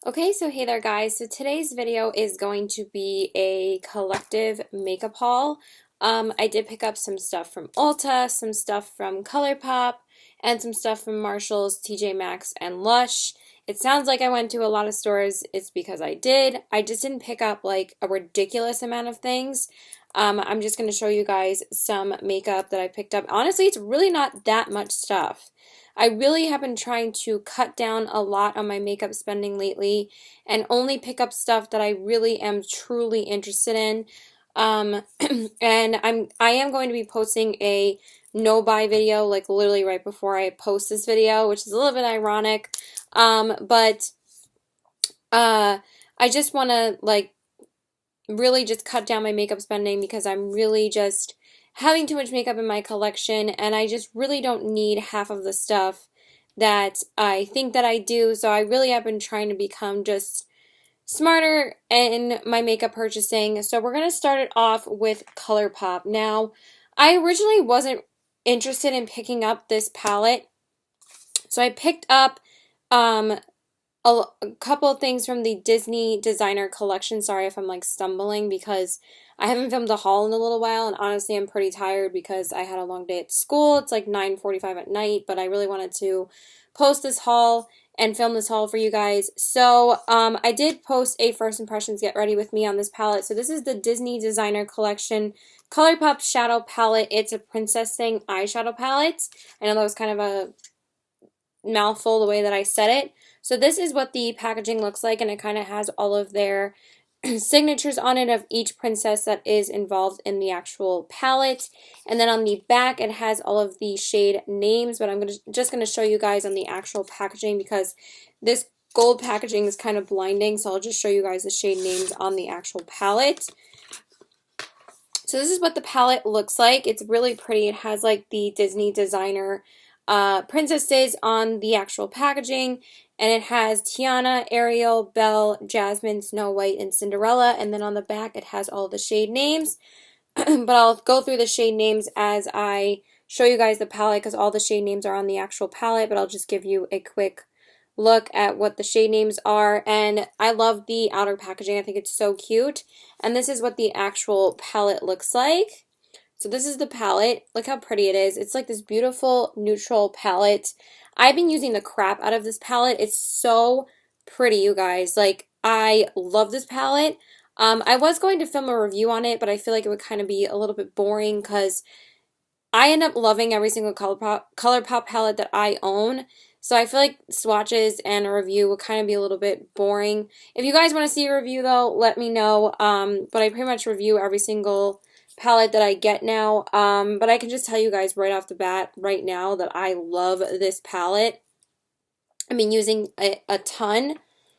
Okay, so hey there guys. So today's video is going to be a collective makeup haul. I did pick up some stuff from Ulta, some stuff from Colourpop, and some stuff from Marshalls, TJ Maxx, and Lush. It sounds like I went to a lot of stores. It's because I did. I just didn't pick up like a ridiculous amount of things. I'm just going to show you guys some makeup that I picked up. Honestly, it's really not that much stuff. I really have been trying to cut down a lot on my makeup spending lately and only pick up stuff that I really am truly interested in. Um, and I am going to be posting a no buy video like literally right before I post this video, which is a little bit ironic. But I just want to like really just cut down my makeup spending because I'm really just having too much makeup in my collection and I just really don't need half of the stuff that I think that I do. So I really have been trying to become just smarter in my makeup purchasing. So we're going to start it off with Colourpop. Now, I originally wasn't interested in picking up this palette. So I picked up a couple of things from the Disney designer collection. Sorry if I'm like stumbling because I haven't filmed a haul in a little while, and honestly I'm pretty tired because I had a long day at school. It's like 9:45 at night, but I really wanted to post this haul and film this haul for you guys. So I did post a first impressions get ready with me on this palette. So this is the Disney designer collection Colourpop shadow palette. It's a princess thing eyeshadow palette. I know that was kind of a mouthful the way that I said it. So this is what the packaging looks like, and it kind of has all of their signatures on it of each princess that is involved in the actual palette. And then on the back it has all of the shade names, but I'm just going to show you guys on the actual packaging because this gold packaging is kind of blinding, so I'll just show you guys the shade names on the actual palette. So this is what the palette looks like. It's really pretty. It has like the Disney designer princesses on the actual packaging, and it has Tiana, Ariel, Belle, Jasmine, Snow White, and Cinderella, and then on the back it has all the shade names. But I'll go through the shade names as I show you guys the palette because all the shade names are on the actual palette, but I'll just give you a quick look at what the shade names are. And I love the outer packaging. I think it's so cute. And this is what the actual palette looks like. So this is the palette. Look how pretty it is. It's like this beautiful neutral palette. I've been using the crap out of this palette. It's so pretty, you guys. Like, I love this palette. I was going to film a review on it, but I feel like it would kind of be a little bit boring because I end up loving every single Colourpop palette that I own. So I feel like swatches and a review would kind of be a little bit boring. If you guys want to see a review though, let me know. But I pretty much review every single palette that I get now. But I can just tell you guys right off the bat right now that I love this palette. I've been using a ton.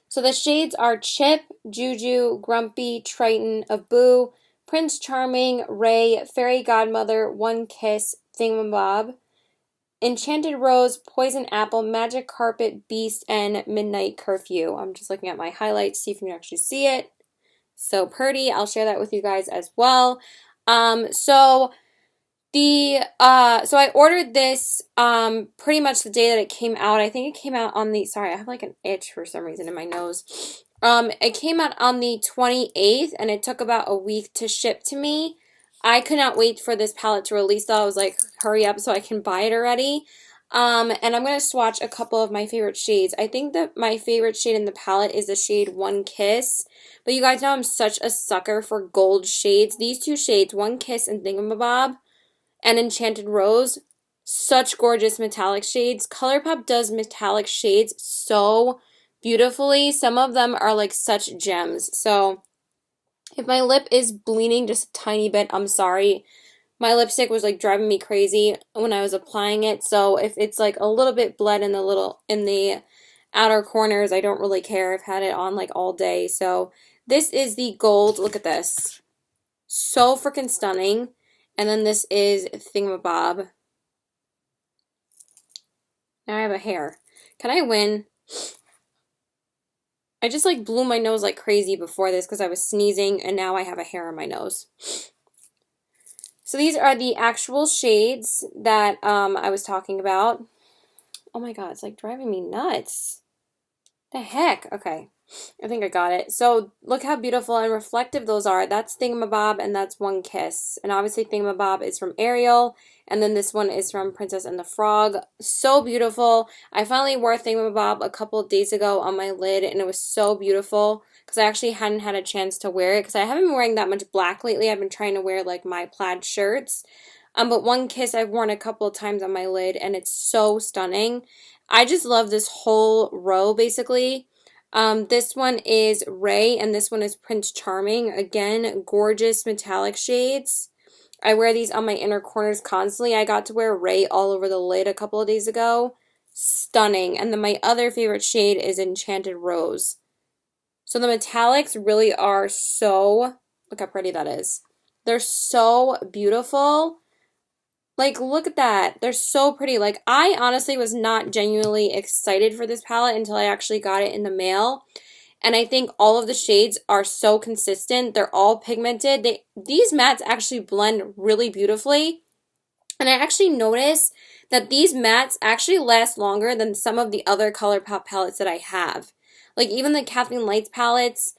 So the shades are Chip, Juju, Grumpy, Triton, Abu, Prince Charming, Ray, Fairy Godmother, One Kiss, Thingamabob, Enchanted Rose, Poison Apple, Magic Carpet, Beast, and Midnight Curfew. I'm just looking at my highlights, see if you can actually see it. So pretty. I'll share that with you guys as well. So I ordered this pretty much the day that it came out. I think it came out on the, sorry, I have like an itch for some reason in my nose. It came out on the 28th and it took about a week to ship to me. I could not wait for this palette to release though. I was like, hurry up so I can buy it already. And I'm going to swatch a couple of my favorite shades. I think that my favorite shade in the palette is the shade One Kiss. But you guys know I'm such a sucker for gold shades. These two shades, One Kiss and Thingamabob, and Enchanted Rose, such gorgeous metallic shades. Colourpop does metallic shades so beautifully. Some of them are like such gems. So if my lip is bleeding just a tiny bit, I'm sorry. My lipstick was like driving me crazy when I was applying it. So if it's like a little bit bled in the outer corners, I don't really care. I've had it on like all day. So this is the gold. Look at this. So freaking stunning. And then this is Thingamabob. Now I have a hair. Can I win? I just like blew my nose like crazy before this because I was sneezing and now I have a hair on my nose. So these are the actual shades that I was talking about. Oh my god, it's like driving me nuts. The heck? Okay. I think I got it. So look how beautiful and reflective those are. That's Thingamabob and that's One Kiss. And obviously Thingamabob is from Ariel. And then this one is from Princess and the Frog. So beautiful. I finally wore Thingamabob a couple of days ago on my lid and it was so beautiful because I actually hadn't had a chance to wear it because I haven't been wearing that much black lately. I've been trying to wear like my plaid shirts. But One Kiss I've worn a couple of times on my lid and it's so stunning. I just love this whole row basically. This one is Ray and this one is Prince Charming. Again, gorgeous metallic shades. I wear these on my inner corners constantly. I got to wear Ray all over the lid a couple of days ago. Stunning. And then my other favorite shade is Enchanted Rose. So the metallics really are so, look how pretty that is. They're so beautiful. Like, look at that. They're so pretty. Like, I honestly was not genuinely excited for this palette until I actually got it in the mail. And I think all of the shades are so consistent. They're all pigmented. These mattes actually blend really beautifully. And I actually noticed that these mattes actually last longer than some of the other Colourpop palettes that I have. Like, even the Kathleen Lights palettes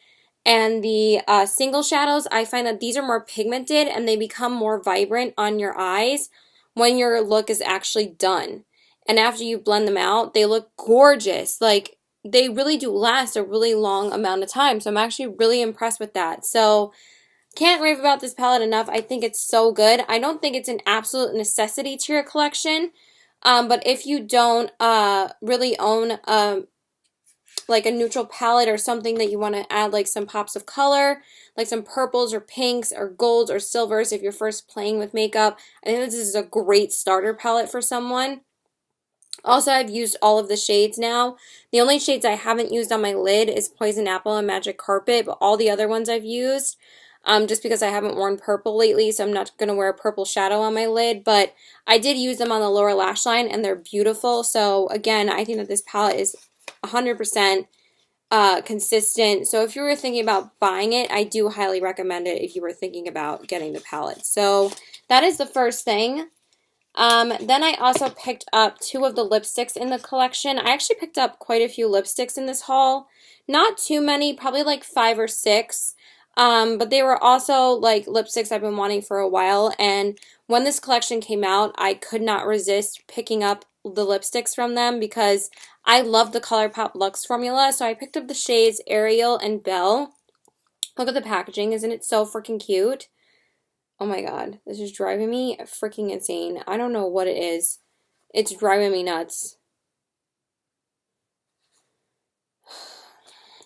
and the single shadows, I find that these are more pigmented and they become more vibrant on your eyes when your look is actually done. And after you blend them out, they look gorgeous. Like, they really do last a really long amount of time. So I'm actually really impressed with that. So can't rave about this palette enough. I think it's so good. I don't think it's an absolute necessity to your collection. But if you don't really own like a neutral palette or something that you want to add like some pops of color, like some purples or pinks or golds or silvers if you're first playing with makeup, I think this is a great starter palette for someone. Also, I've used all of the shades now. The only shades I haven't used on my lid is Poison Apple and Magic Carpet, but all the other ones I've used, just because I haven't worn purple lately, so I'm not going to wear a purple shadow on my lid, but I did use them on the lower lash line, and they're beautiful. So, again, I think that this palette is 100% consistent. So if you were thinking about buying it, I do highly recommend it if you were thinking about getting the palette. So that is the first thing. Then I also picked up 2 of the lipsticks in the collection. I actually picked up quite a few lipsticks in this haul. Not too many, probably like 5 or 6. But they were also like lipsticks I've been wanting for a while. And when this collection came out, I could not resist picking up the lipsticks from them because I love the Colourpop Luxe formula. So I picked up the shades Ariel and Belle. Look at the packaging. Isn't it so freaking cute? Oh my god, this is driving me freaking insane. I don't know what it is. It's driving me nuts.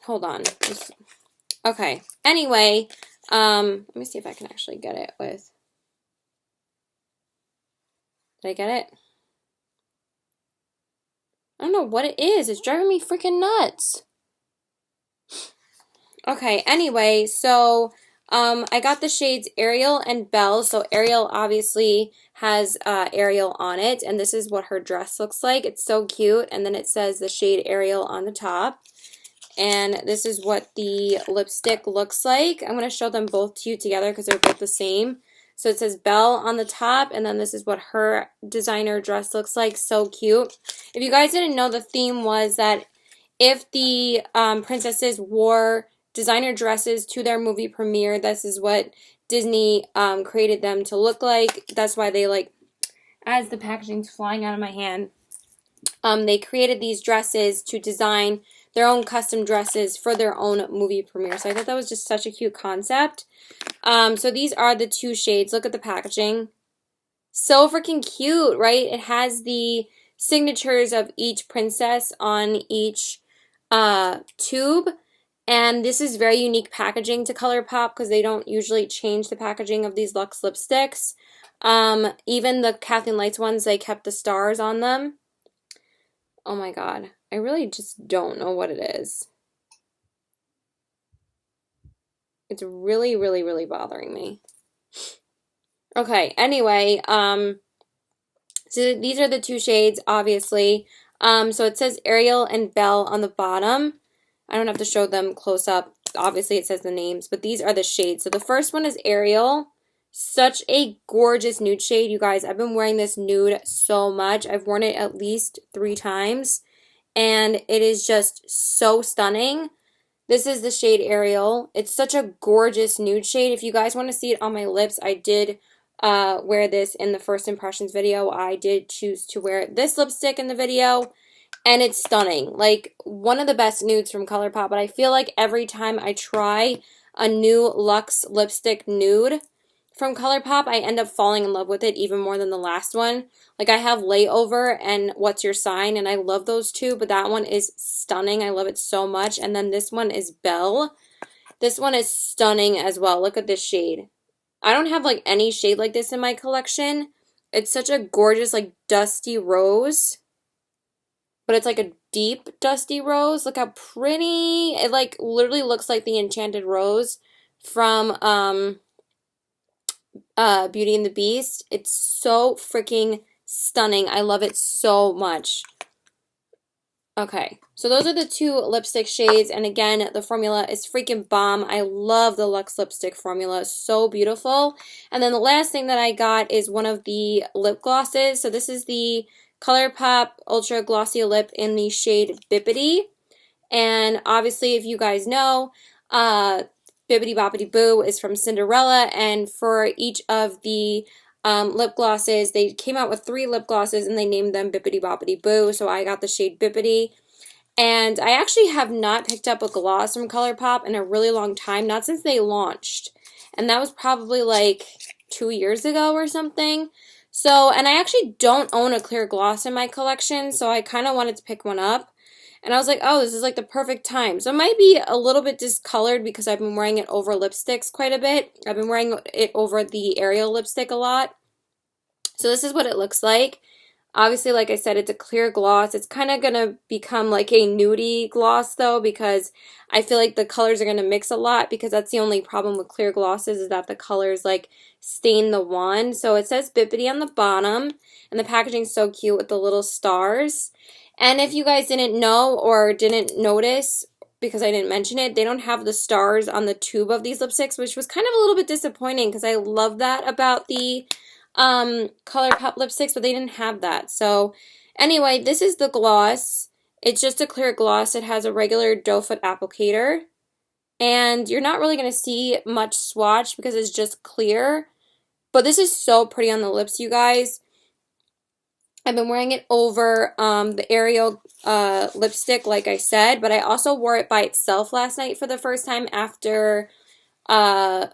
Hold on. Okay. Anyway, let me see if I can actually get it with. Did I get it? I don't know what it is. It's driving me freaking nuts. Okay, anyway, so I got the shades Ariel and Belle. So Ariel obviously has Ariel on it, and this is what her dress looks like. It's so cute, and then it says the shade Ariel on the top. And this is what the lipstick looks like. I'm going to show them both to you together because they're both the same. So it says Belle on the top, and then this is what her designer dress looks like. So cute. If you guys didn't know, the theme was that if the princesses wore designer dresses to their movie premiere, this is what Disney created them to look like. That's why they, like, as the packaging's flying out of my hand, they created these dresses to design their own custom dresses for their own movie premiere. So I thought that was just such a cute concept. So these are the 2 shades. Look at the packaging. So freaking cute, right? It has the signatures of each princess on each tube. And this is very unique packaging to Colourpop because they don't usually change the packaging of these Luxe lipsticks. Even the Kathleen Lights ones, they kept the stars on them. Oh my god. I really just don't know what it is. It's really, really, really bothering me. Okay, anyway, so these are the 2 shades, obviously. So it says Ariel and Belle on the bottom. I don't have to show them close up. Obviously, it says the names, but these are the shades. So the first one is Ariel. Such a gorgeous nude shade, you guys. I've been wearing this nude so much. I've worn it at least 3 times. and it is just so stunning. This is the shade Ariel. It's such a gorgeous nude shade. If you guys want to see it on my lips, I did wear this in the first impressions video. I did choose to wear this lipstick in the video, and it's stunning. Like, one of the best nudes from Colourpop, but I feel like every time I try a new luxe lipstick nude from Colourpop, I end up falling in love with it even more than the last one. Like, I have Layover and What's Your Sign, and I love those two, but that one is stunning. I love it so much. And then this one is Belle. This one is stunning as well. Look at this shade. I don't have, like, any shade like this in my collection. It's such a gorgeous, like, dusty rose, but it's like a deep dusty rose. Look how pretty. It, like, literally looks like the Enchanted Rose from, Beauty and the Beast. It's so freaking stunning. I love it so much. Okay, so those are the two lipstick shades, and again, the formula is freaking bomb. I love the Luxe lipstick formula. It's so beautiful. And then the last thing that I got is one of the lip glosses. So this is the Colourpop Ultra Glossy Lip in the shade Bibbidi. And obviously, if you guys know, Bibbidi Boppidi Boo is from Cinderella, and for each of the lip glosses, they came out with 3 lip glosses and they named them Bibbidi Boppidi Boo, so I got the shade Bibbidi. And I actually have not picked up a gloss from Colourpop in a really long time, not since they launched, and that was probably like 2 years ago or something. So, and I actually don't own a clear gloss in my collection, so I kind of wanted to pick one up. And I was like, oh, this is like the perfect time. So it might be a little bit discolored because I've been wearing it over lipsticks quite a bit. I've been wearing it over the Ariel lipstick a lot. So this is what it looks like. Obviously, like I said, it's a clear gloss. It's kind of going to become like a nudie gloss though, because I feel like the colors are going to mix a lot, because that's the only problem with clear glosses, is that the colors like stain the wand. So it says Bibbidi on the bottom, and the packaging's so cute with the little stars. And if you guys didn't know or didn't notice, because I didn't mention it, they don't have the stars on the tube of these lipsticks, which was kind of a little bit disappointing because I love that about the Colourpop lipsticks, but they didn't have that. So anyway, this is the gloss. It's just a clear gloss. It has a regular doe foot applicator, and you're not really going to see much swatch because it's just clear, but this is so pretty on the lips, you guys. I've been wearing it over the Ariel lipstick, like I said, but I also wore it by itself last night for the first time after, was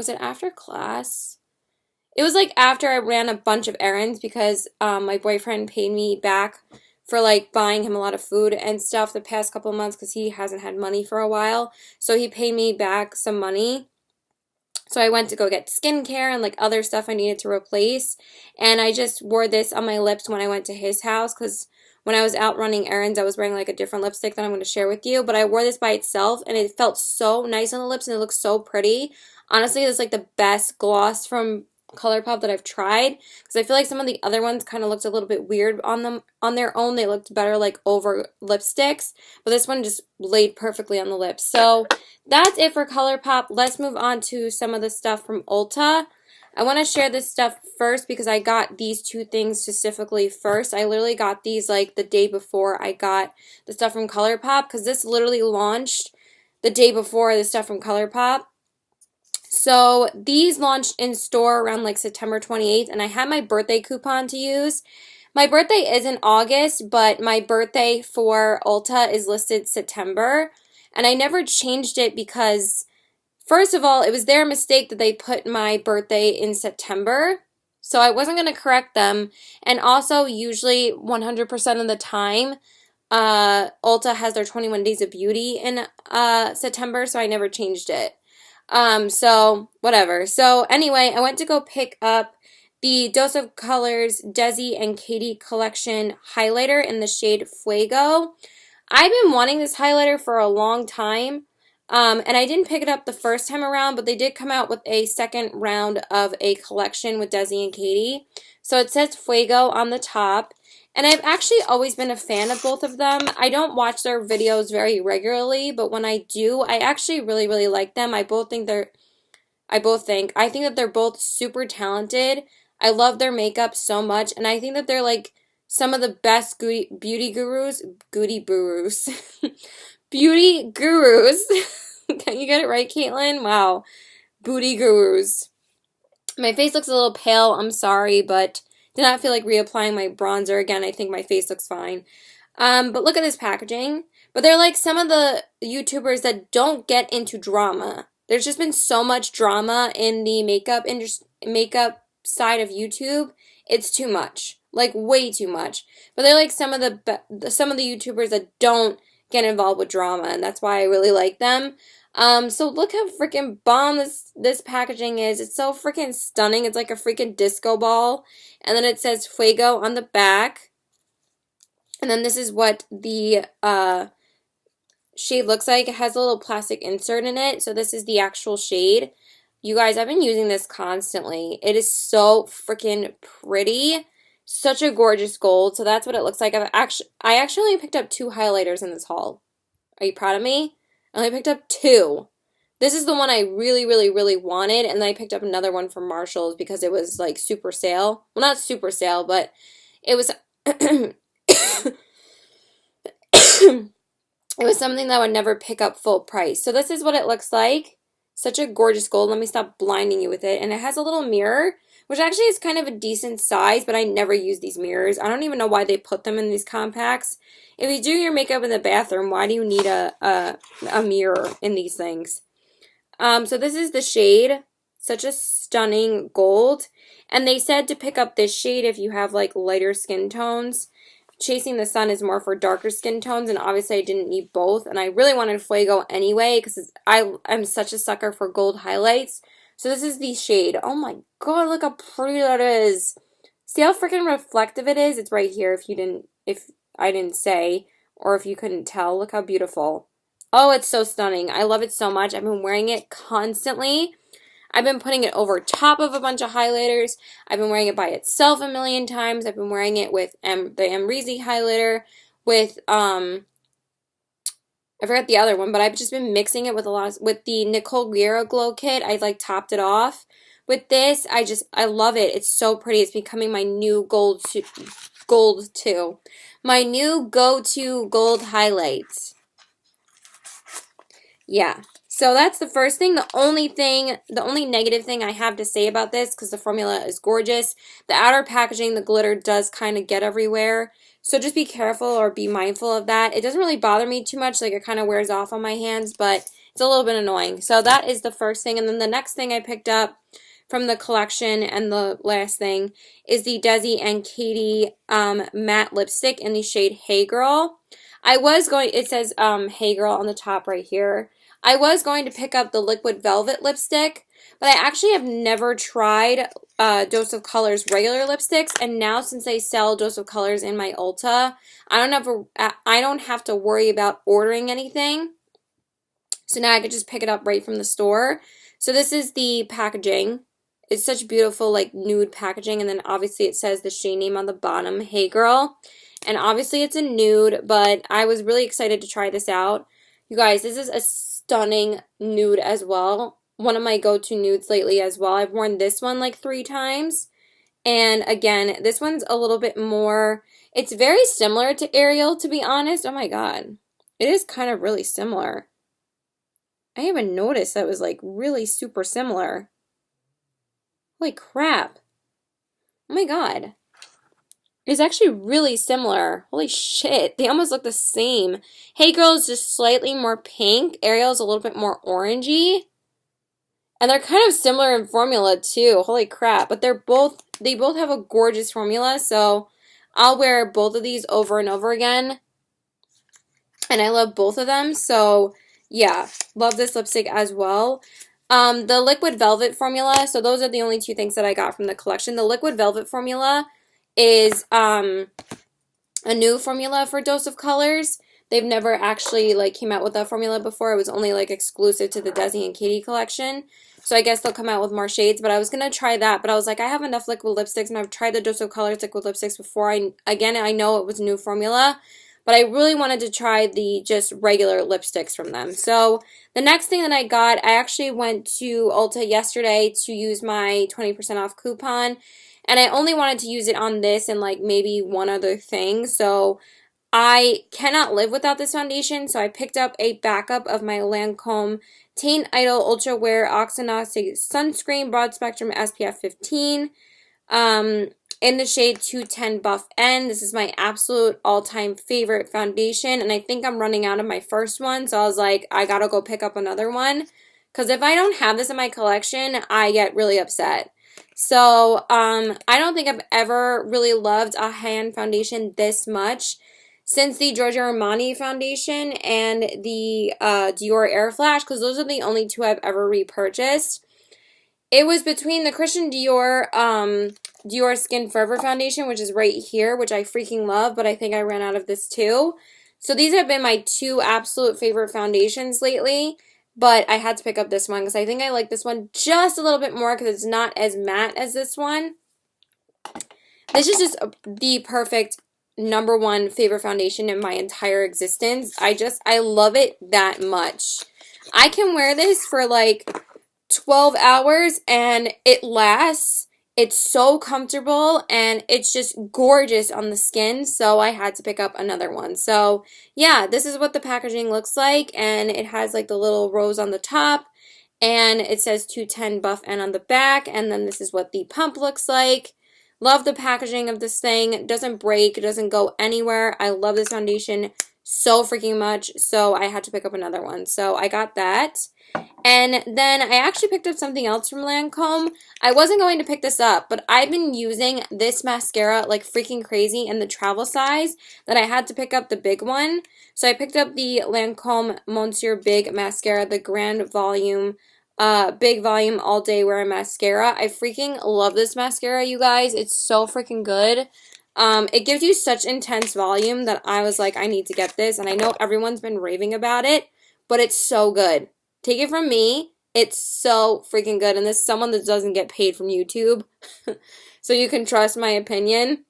it after class? It was like after I ran a bunch of errands, because my boyfriend paid me back for like buying him a lot of food and stuff the past couple of months, because he hasn't had money for a while. So he paid me back some money. So I went to go get skincare and like other stuff I needed to replace, and I just wore this on my lips when I went to his house, because when I was out running errands I was wearing like a different lipstick that I'm going to share with you, but I wore this by itself and it felt so nice on the lips and it looks so pretty. Honestly, it's like the best gloss from Colourpop that I've tried, because I feel like some of the other ones kind of looked a little bit weird on them on their own. They looked better like over lipsticks, but this one just laid perfectly on the lips. So that's it for Colourpop. Let's move on to some of the stuff from Ulta. I want to share this stuff first because I got these two things specifically first. I literally got these like the day before I got the stuff from Colourpop, because this literally launched the day before the stuff from Colourpop. So these launched in store around like September 28th, and I had my birthday coupon to use. My birthday is in August, but my birthday for Ulta is listed September, and I never changed it because, first of all, it was their mistake that they put my birthday in September, so I wasn't going to correct them. And also, usually 100% of the time, Ulta has their 21 Days of Beauty in September, so I never changed it. So whatever. So anyway, I went to go pick up the Dose of Colors Desi and Katy collection highlighter in the shade Fuego. I've been wanting this highlighter for a long time, and I didn't pick it up the first time around, but they did come out with a second round of a collection with Desi and Katy. So it says Fuego on the top. And I've actually always been a fan of both of them. I don't watch their videos very regularly, but when I do, I actually really, really like them. I think that they're both super talented. I love their makeup so much, and I think that they're like some of the best beauty gurus, beauty gurus. Can you get it right, Caitlin? Wow. Booty gurus. My face looks a little pale. I'm sorry, but did not feel like reapplying my bronzer again. I think my face looks fine. But look at this packaging. But they're like some of the YouTubers that don't get into drama. There's just been so much drama in the makeup side of YouTube. It's too much. Like way too much. But they're like some of the YouTubers that don't get involved with drama, and that's why I really like them. So look how freaking bomb this packaging is. It's so freaking stunning. It's like a freaking disco ball. And then it says Fuego on the back. And then this is what the shade looks like. It has a little plastic insert in it. So this is the actual shade. You guys, I've been using this constantly. It is so freaking pretty. Such a gorgeous gold. So that's what it looks like. I actually picked up 2 highlighters in this haul. Are you proud of me? I only picked up 2. This is the one I really, really, really wanted. And then I picked up another one from Marshall's because it was like super sale. Well, not super sale, but it was... it was something that I would never pick up full price. So this is what it looks like. Such a gorgeous gold. Let me stop blinding you with it. And it has a little mirror, which actually is kind of a decent size, but I never use these mirrors. I don't even know why they put them in these compacts. If you do your makeup in the bathroom, why do you need a mirror in these things? So this is the shade. Such a stunning gold. And they said to pick up this shade if you have like lighter skin tones. Chasing the Sun is more for darker skin tones, and obviously I didn't need both. And I really wanted Fuego anyway because I'm such a sucker for gold highlights. So this is the shade. Oh my god, look how pretty that is. See how freaking reflective it is? It's right here if I didn't say, or if you couldn't tell. Look how beautiful. Oh, it's so stunning. I love it so much. I've been wearing it constantly. I've been putting it over top of a bunch of highlighters. I've been wearing it by itself a million times. I've been wearing it with the Amrezy highlighter, with I forgot the other one, but I've just been mixing it with with the Nicole Guerra Glow Kit. I like topped it off. With this, I love it. It's so pretty. It's becoming my new gold too. My new go-to gold highlights. Yeah. So that's the first thing. The only negative thing I have to say about this, because the formula is gorgeous, the outer packaging, the glitter does kind of get everywhere. So just be careful or be mindful of that. It doesn't really bother me too much. Like it kind of wears off on my hands, but it's a little bit annoying. So that is the first thing. And then the next thing I picked up from the collection and the last thing is the Desi and Katy matte lipstick in the shade Hey Girl. It says Hey Girl on the top right here. I was going to pick up the Liquid Velvet lipstick, but I actually have never tried Dose of Colors regular lipsticks, and now since they sell Dose of Colors in my Ulta, I don't have to worry about ordering anything. So now I could just pick it up right from the store. So this is the packaging. It's such beautiful like nude packaging, and then obviously it says the shade name on the bottom, Hey Girl. And obviously it's a nude, but I was really excited to try this out. You guys, this is a stunning nude as well. One of my go-to nudes lately as well. I've worn this one like 3 times. And again, this one's a little bit more, it's very similar to Ariel, to be honest. Oh my god. It is kind of really similar. I even noticed that it was like really super similar. Holy crap. Oh my god. It's actually really similar. Holy shit. They almost look the same. Hey Girl is just slightly more pink. Ariel's a little bit more orangey. And they're kind of similar in formula too. Holy crap. But they both have a gorgeous formula. So I'll wear both of these over and over again. And I love both of them. So yeah, love this lipstick as well. The Liquid Velvet formula. So those are the only 2 things that I got from the collection. The Liquid Velvet formula is a new formula for Dose of Colors. They've never actually like came out with that formula before. It was only like exclusive to the Desi and Katy collection. So I guess they'll come out with more shades, but I was going to try that, but I was like, I have enough liquid lipsticks, and I've tried the Dose of Colors liquid lipsticks before. I know it was a new formula, but I really wanted to try the just regular lipsticks from them. So the next thing that I got, I actually went to Ulta yesterday to use my 20% off coupon, and I only wanted to use it on this and like maybe one other thing. So I cannot live without this foundation, so I picked up a backup of my Lancome Teint Idole Ultra Wear Oxynoxic Sunscreen Broad Spectrum SPF 15 in the shade 210 Buff N. This is my absolute all-time favorite foundation, and I think I'm running out of my first one, so I was like, I gotta go pick up another one, because if I don't have this in my collection, I get really upset. So, I don't think I've ever really loved a high-end foundation this much since the Giorgio Armani foundation and the Dior Air Flash, because those are the only two I've ever repurchased. It was between the Christian Dior Dior Skin Forever foundation, which is right here, which I freaking love, but I think I ran out of this too. So these have been my two absolute favorite foundations lately, but I had to pick up this one because I think I like this one just a little bit more because it's not as matte as this one. This is just the perfect #1 favorite foundation in my entire existence. I love it that much. I can wear this for like 12 hours and it lasts. It's so comfortable and it's just gorgeous on the skin, so I had to pick up another one. So yeah, this is what the packaging looks like, and it has like the little rose on the top, and it says 210 Buff N on the back, and then this is what the pump looks like. Love the packaging of this thing. It doesn't break. It doesn't go anywhere. I love this foundation so freaking much, so I had to pick up another one. So I got that. And then I actually picked up something else from Lancome. I wasn't going to pick this up, but I've been using this mascara like freaking crazy in the travel size that I had to pick up the big one. So I picked up the Lancome Monseiour Big Mascara, the Grand Volume Big Volume All Day Wear Mascara. I freaking love this mascara, you guys. It's so freaking good. It gives you such intense volume that I was like, I need to get this. And I know everyone's been raving about it, but it's so good. Take it from me. It's so freaking good. And this is someone that doesn't get paid from YouTube. So you can trust my opinion.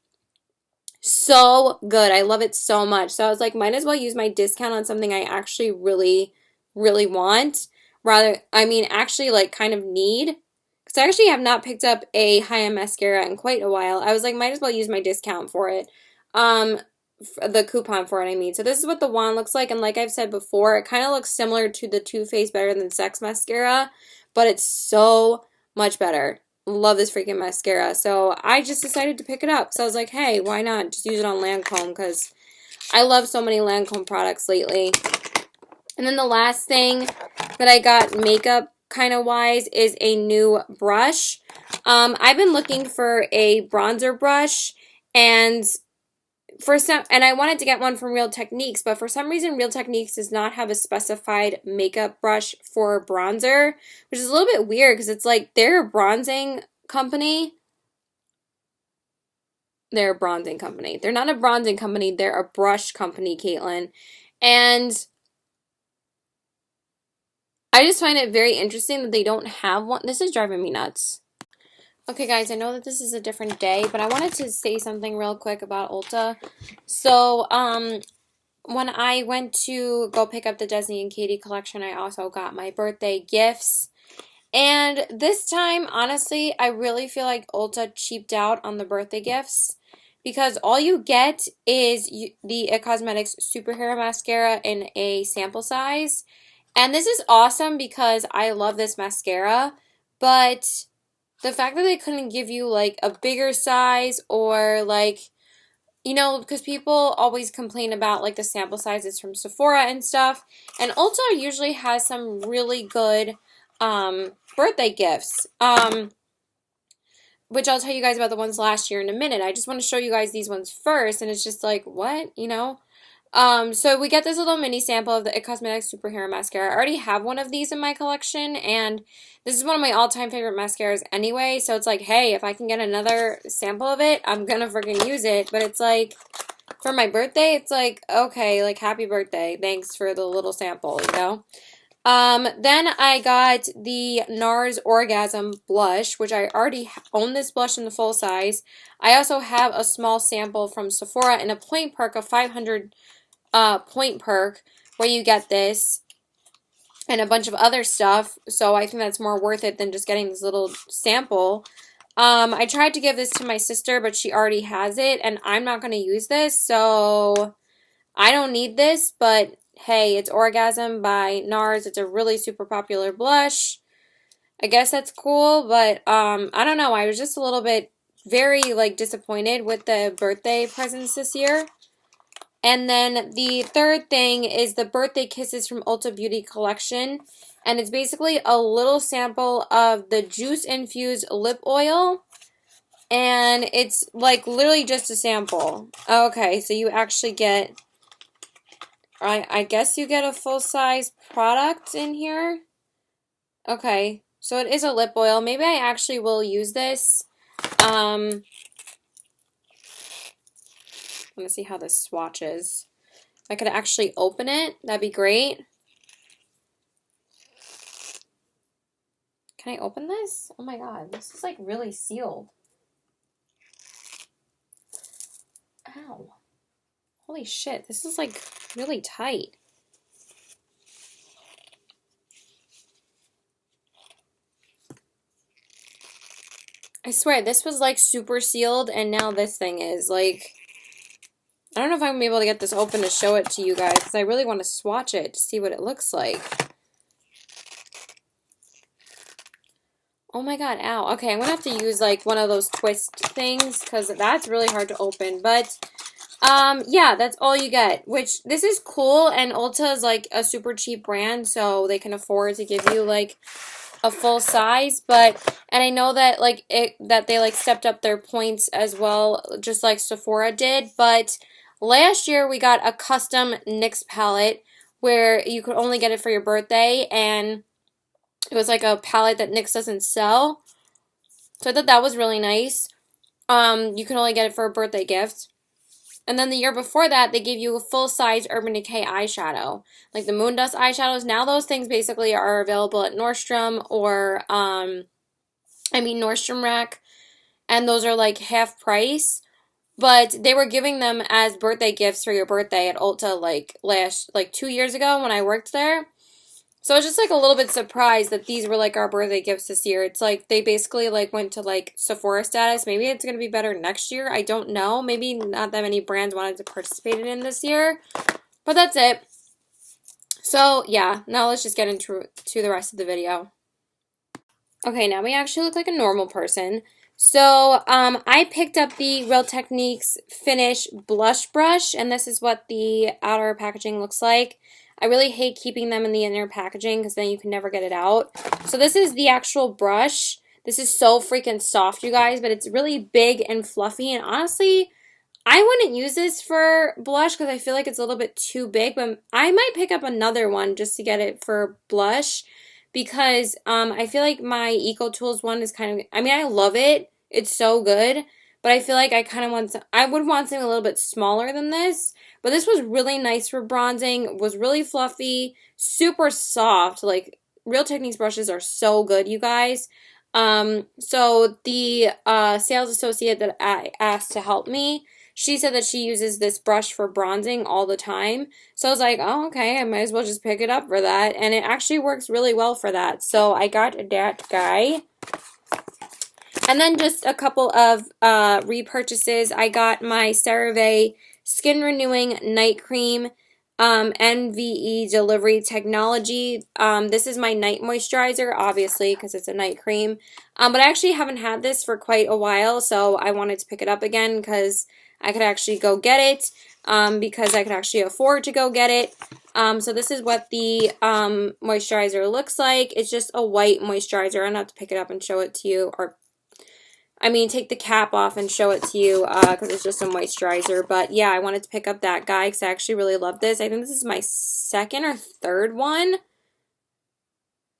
So good. I love it so much. So I was like, might as well use my discount on something I actually really, really want. Actually like kind of need. Because I actually have not picked up a high-end mascara in quite a while. I was like, might as well use my discount for it. The coupon for it, I mean. So this is what the wand looks like. And like I've said before, it kind of looks similar to the Too Faced Better Than Sex mascara. But it's so much better. Love this freaking mascara. So I just decided to pick it up. So I was like, hey, why not just use it on Lancome? Because I love so many Lancome products lately. And then the last thing that I got makeup kind of wise is a new brush. I've been looking for a bronzer brush, and I wanted to get one from Real Techniques, but for some reason Real Techniques does not have a specified makeup brush for bronzer, which is a little bit weird because it's like they're a bronzing company. They're a bronzing company. They're not a bronzing company, they're a brush company, Caitlin. And I just find it very interesting that they don't have one. This is driving me nuts. Okay, guys, I know that this is a different day, but I wanted to say something real quick about Ulta. So, when I went to go pick up the Desi and Katy collection, I also got my birthday gifts. And this time, honestly, I really feel like Ulta cheaped out on the birthday gifts. Because all you get is the It Cosmetics Superhero Mascara in a sample size. And this is awesome because I love this mascara, but the fact that they couldn't give you like a bigger size or like, you know, because people always complain about like the sample sizes from Sephora and stuff, and Ulta usually has some really good birthday gifts, which I'll tell you guys about the ones last year in a minute. I just want to show you guys these ones first, and it's just like, what, you know? So we get this little mini sample of the It Cosmetics Superhero Mascara. I already have one of these in my collection, and this is one of my all-time favorite mascaras anyway, so it's like, hey, if I can get another sample of it, I'm gonna freaking use it, but it's like, for my birthday, it's like, okay, like, happy birthday, thanks for the little sample, you know? Then I got the NARS Orgasm Blush, which I already own this blush in the full size. I also have a small sample from Sephora in a point perk of 500 point perk where you get this and a bunch of other stuff. So I think that's more worth it than just getting this little sample. I tried to give this to my sister, but she already has it, and I'm not going to use this, so I don't need this, but hey, it's Orgasm by NARS. It's a really super popular blush. I guess that's cool, but I don't know. I was just a little bit very like disappointed with the birthday presents this year. And then the third thing is the Birthday Kisses from Ulta Beauty Collection. And it's basically a little sample of the Juice Infused Lip Oil. And it's like literally just a sample. Okay, so you actually get, I guess you get a full-size product in here. Okay, so it is a lip oil. Maybe I actually will use this. I want to see how this swatches. If I could actually open it, that'd be great. Can I open this? Oh my god, this is like really sealed. Ow. Holy shit, this is like really tight. I swear, this was like super sealed and now this thing is like... I don't know if I'm going to be able to get this open to show it to you guys because I really want to swatch it to see what it looks like. Oh my god, ow. Okay, I'm going to have to use like one of those twist things because that's really hard to open. But, yeah, that's all you get. Which, this is cool, and Ulta is like a super cheap brand, so they can afford to give you like a full size. But, and I know that like that they like stepped up their points as well, just like Sephora did. But last year we got a custom NYX palette where you could only get it for your birthday, and it was like a palette that NYX doesn't sell. So I thought that was really nice. You can only get it for a birthday gift. And then the year before that, they gave you a full-size Urban Decay eyeshadow. Like the Moon Dust eyeshadows. Now those things basically are available at Nordstrom or, Nordstrom Rack. And those are like half price. But they were giving them as birthday gifts for your birthday at Ulta like 2 years ago when I worked there. So I was just like a little bit surprised that these were like our birthday gifts this year. It's like they basically like went to like Sephora status. Maybe it's going to be better next year. I don't know. Maybe not that many brands wanted to participate in this year. But that's it. So yeah, now let's just get into the rest of the video. Okay, now we actually look like a normal person. So, I picked up the Real Techniques Finish Blush Brush, and this is what the outer packaging looks like. I really hate keeping them in the inner packaging because then you can never get it out. So this is the actual brush. This is so freaking soft, you guys, but it's really big and fluffy, and honestly, I wouldn't use this for blush because I feel like it's a little bit too big, but I might pick up another one just to get it for blush. Because I feel like my Eco Tools one is kind of, I love it. It's so good. But I feel like I kind of want some, I would want something a little bit smaller than this. But this was really nice for bronzing. Was really fluffy. Super soft. Like, Real Techniques brushes are so good, you guys. So the sales associate that I asked to help me, she said that she uses this brush for bronzing all the time. So I was like, oh, okay, I might as well just pick it up for that. And it actually works really well for that. So I got that guy. And then just a couple of repurchases. I got my CeraVe Skin Renewing Night Cream, NVE Delivery Technology. This is my night moisturizer, obviously, because it's a night cream. But I actually haven't had this for quite a while, so I wanted to pick it up again because I could actually go get it, because I could actually afford to go get it. So this is what the moisturizer looks like. It's just a white moisturizer. I'm going to have to pick it up and show it to you, or take the cap off and show it to you because it's just a moisturizer. But yeah, I wanted to pick up that guy because I actually really love this. I think this is my second or third one.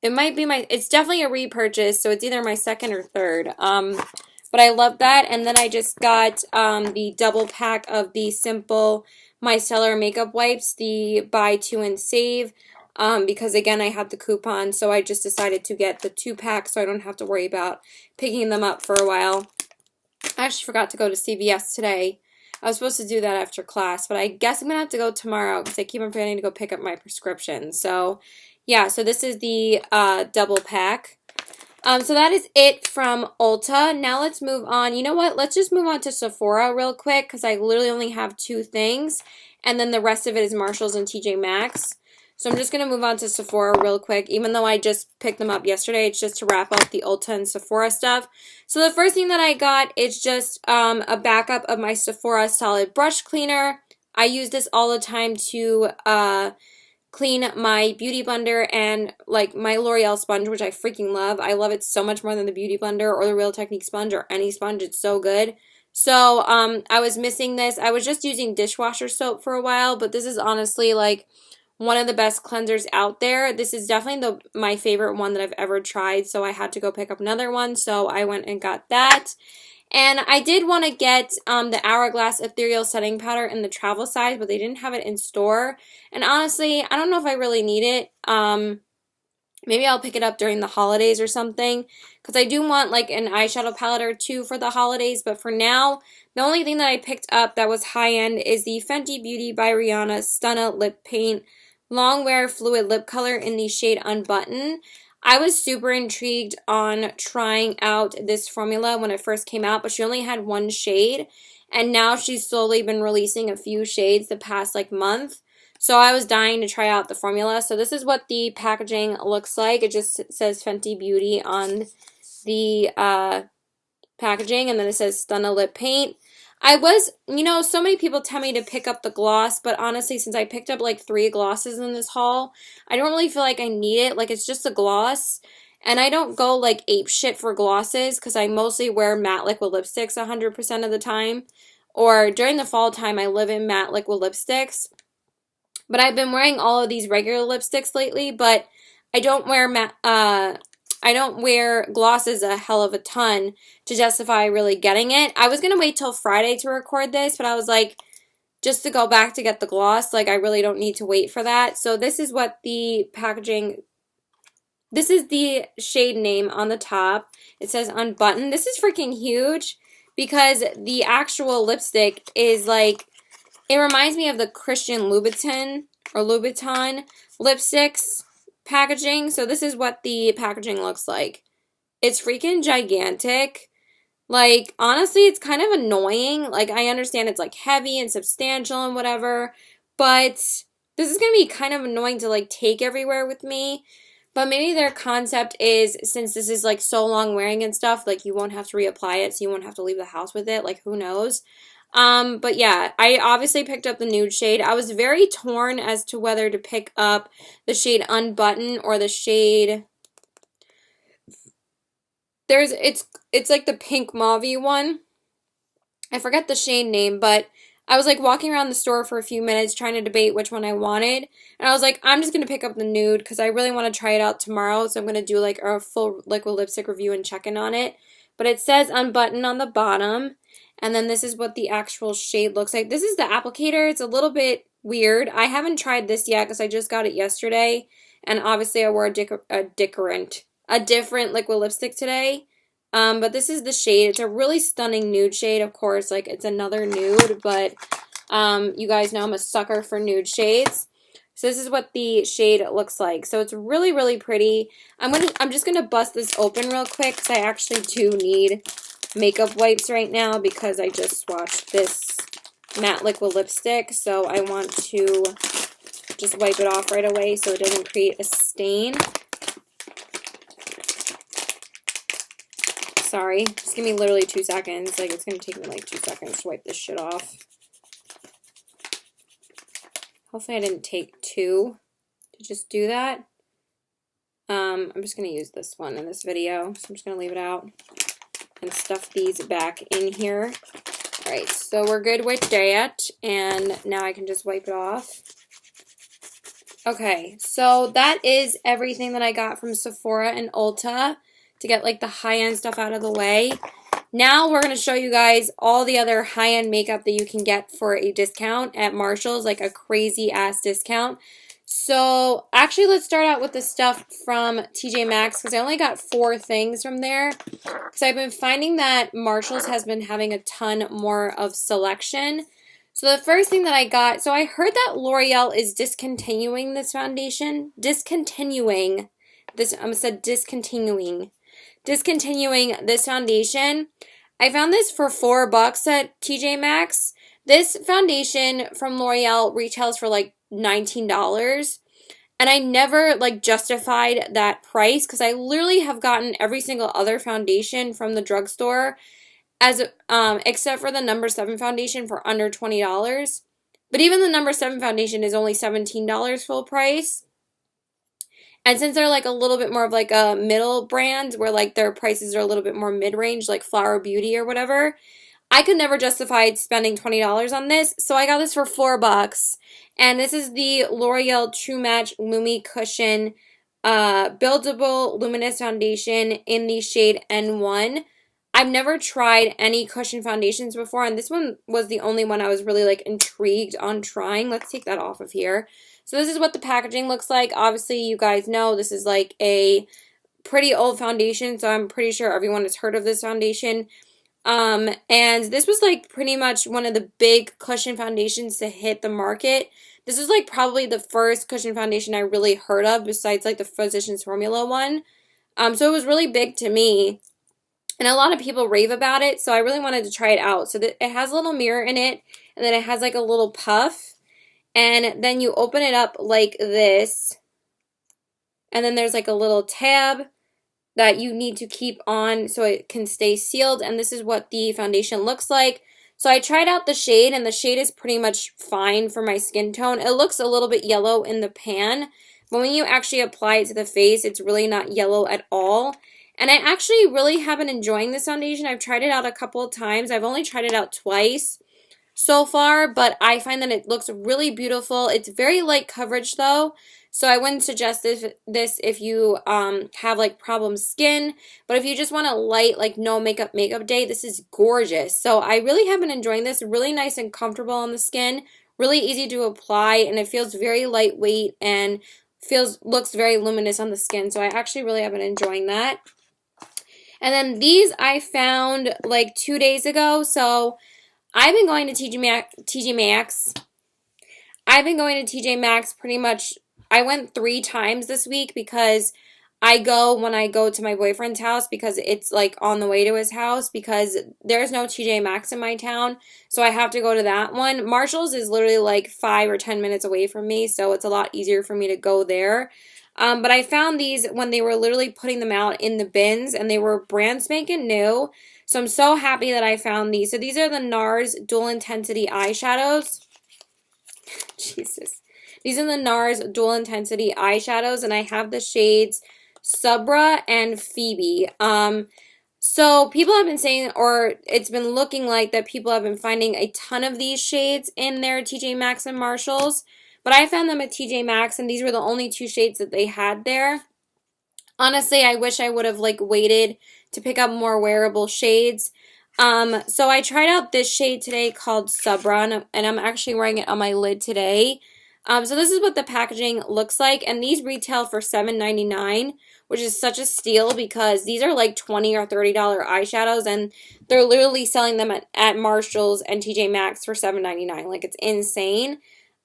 It might be it's definitely a repurchase, so it's either my second or third. But I love that. And then I just got the double pack of the Simple Micellar Makeup Wipes, the buy two and save. Because again, I had the coupon, so I just decided to get the 2-pack so I don't have to worry about picking them up for a while. I actually forgot to go to CVS today I was supposed to do that after class, but I guess I'm going to have to go tomorrow because I keep on forgetting to go pick up my prescription. So, yeah, so this is the double pack. So that is it from Ulta. Now let's move on. You know what? Let's just move on to Sephora real quick because I literally only have 2 things. And then the rest of it is Marshalls and TJ Maxx. So I'm just going to move on to Sephora real quick. Even though I just picked them up yesterday, it's just to wrap up the Ulta and Sephora stuff. So the first thing that I got is just a backup of my Sephora Solid Brush Cleaner. I use this all the time to clean my Beauty Blender and like my L'Oreal sponge, which I freaking love. I love it so much more than the Beauty Blender or the Real Technique sponge or any sponge. It's so good. So I was missing this. I was just using dishwasher soap for a while, but this is honestly like one of the best cleansers out there. This is definitely my favorite one that I've ever tried, so I had to go pick up another one, so I went and got that. And I did want to get the Hourglass Ethereal Setting Powder in the travel size, but they didn't have it in store. And honestly, I don't know if I really need it. Maybe I'll pick it up during the holidays or something, because I do want like an eyeshadow palette or 2 for the holidays. But for now, the only thing that I picked up that was high-end is the Fenty Beauty by Rihanna Stunna Lip Paint Long Wear Fluid Lip Color in the shade Unbutton. I was super intrigued on trying out this formula when it first came out, but she only had 1 shade, and now she's slowly been releasing a few shades the past like month. So I was dying to try out the formula. So this is what the packaging looks like. It just says Fenty Beauty on the packaging, and then it says Stunna Lip Paint. I was, you know, so many people tell me to pick up the gloss, but honestly, since I picked up like 3 glosses in this haul, I don't really feel like I need it. Like, it's just a gloss, and I don't go like ape shit for glosses because I mostly wear matte liquid lipsticks 100% of the time, or during the fall time, I live in matte liquid lipsticks. But I've been wearing all of these regular lipsticks lately, but I don't wear glosses a hell of a ton to justify really getting it. I was going to wait till Friday to record this, but I was like, just to go back to get the gloss, like I really don't need to wait for that. So this is what the packaging, this is the shade name on the top. It says Unbutton. This is freaking huge because the actual lipstick is like, it reminds me of the Christian Louboutin or Louboutin lipsticks packaging. So this is what the packaging looks like. It's freaking gigantic. Like, honestly, it's kind of annoying. Like, I understand it's like heavy and substantial and whatever, but this is going to be kind of annoying to like take everywhere with me. But maybe their concept is, since this is like so long wearing and stuff, like you won't have to reapply it, so you won't have to leave the house with it. Like, who knows? But yeah, I obviously picked up the nude shade. I was very torn as to whether to pick up the shade Unbutton or the shade, it's like the pink mauve one. I forget the shade name, but I was like walking around the store for a few minutes trying to debate which one I wanted. And I was like, I'm just going to pick up the nude because I really want to try it out tomorrow. So I'm going to do like a full liquid lipstick review and check in on it. But it says Unbutton on the bottom. And then this is what the actual shade looks like. This is the applicator. It's a little bit weird. I haven't tried this yet because I just got it yesterday. And obviously I wore a different liquid lipstick today. But this is the shade. It's a really stunning nude shade, of course. Like, it's another nude, but you guys know I'm a sucker for nude shades. So this is what the shade looks like. So it's really, really pretty. I'm just gonna bust this open real quick because I actually do need makeup wipes right now because I just swatched this matte liquid lipstick. So I want to just wipe it off right away so it doesn't create a stain. Sorry, just give me literally 2 seconds. Like, it's gonna take me like 2 seconds to wipe this shit off. Hopefully I didn't take 2 to just do that. I'm just gonna use this one in this video, so I'm just gonna leave it out and stuff these back in here. Alright, so we're good with that, and now I can just wipe it off. Okay, so that is everything that I got from Sephora and Ulta to get like the high-end stuff out of the way. Now we're going to show you guys all the other high-end makeup that you can get for a discount at Marshall's, like a crazy-ass discount. So, actually, let's start out with the stuff from TJ Maxx because I only got 4 things from there. Because I've been finding that Marshalls has been having a ton more of selection. So, the first thing that I got, so I heard that L'Oreal is discontinuing this foundation. Discontinuing this foundation. I found this for $4 at TJ Maxx. This foundation from L'Oreal retails for like $19. And I never like justified that price because I literally have gotten every single other foundation from the drugstore as except for the number 7 foundation for under $20. But even the number 7 foundation is only $17 full price. And since they're like a little bit more of like a middle brand where like their prices are a little bit more mid-range, like Flower Beauty or whatever, I could never justify spending $20 on this, so I got this for $4. And this is the L'Oreal True Match Lumi Cushion Buildable Luminous Foundation in the shade N1. I've never tried any cushion foundations before, and this one was the only one I was really like intrigued on trying. Let's take that off of here. So this is what the packaging looks like. Obviously, you guys know this is like a pretty old foundation, so I'm pretty sure everyone has heard of this foundation. And this was like pretty much one of the big cushion foundations to hit the market. This is like probably the first cushion foundation I really heard of besides like the Physicians Formula one. So it was really big to me. And a lot of people rave about it, so I really wanted to try it out. So it has a little mirror in it, and then it has like a little puff. And then you open it up like this. And then there's like a little tab that you need to keep on so it can stay sealed. And this is what the foundation looks like. So I tried out the shade, and the shade is pretty much fine for my skin tone. It looks a little bit yellow in the pan, but when you actually apply it to the face, it's really not yellow at all. And I actually really have been enjoying this foundation. I've tried it out a couple of times. I've only tried it out twice so far, but I find that it looks really beautiful. It's very light coverage though, so I wouldn't suggest this if you have like problem skin, but if you just want a light like no makeup day, this is gorgeous. So I really have been enjoying this. Really nice and comfortable on the skin, really easy to apply, and it feels very lightweight and looks very luminous on the skin. So I actually really have been enjoying that. And then these I found like 2 days ago. So I've been going to TJ Maxx. I've been going to TJ Maxx pretty much. I went 3 times this week because I go when I go to my boyfriend's house because it's like on the way to his house because there's no TJ Maxx in my town. So I have to go to that one. Marshall's is literally like 5 or 10 minutes away from me, so it's a lot easier for me to go there. But I found these when they were literally putting them out in the bins, and they were brand spanking new. So I'm so happy that I found these. So these are the NARS Dual Intensity Eyeshadows. Jesus. These are the NARS Dual Intensity Eyeshadows, and I have the shades Subra and Phoebe. So people have been saying, or it's been looking like that people have been finding a ton of these shades in their TJ Maxx and Marshalls. But I found them at TJ Maxx, and these were the only 2 shades that they had there. Honestly, I wish I would have like waited to pick up more wearable shades. So I tried out this shade today called Subra, and I'm actually wearing it on my lid today. So this is what the packaging looks like, and these retail for $7.99, which is such a steal because these are like $20 or $30 eyeshadows, and they're literally selling them at Marshalls and TJ Maxx for $7.99. Like, it's insane.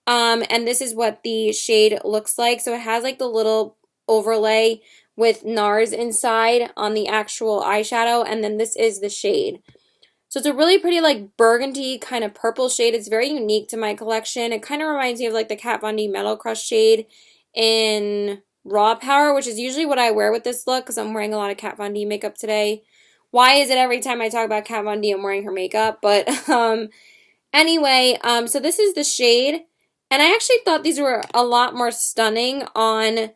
And this is what the shade looks like. So it has like the little overlay with NARS inside on the actual eyeshadow, and then this is the shade. So it's a really pretty like burgundy kind of purple shade. It's very unique to my collection. It kind of reminds me of like the Kat Von D Metal Crush shade in Raw Power, which is usually what I wear with this look because I'm wearing a lot of Kat Von D makeup today. Why is it every time I talk about Kat Von D I'm wearing her makeup? But anyway, so this is the shade. And I actually thought these were a lot more stunning on,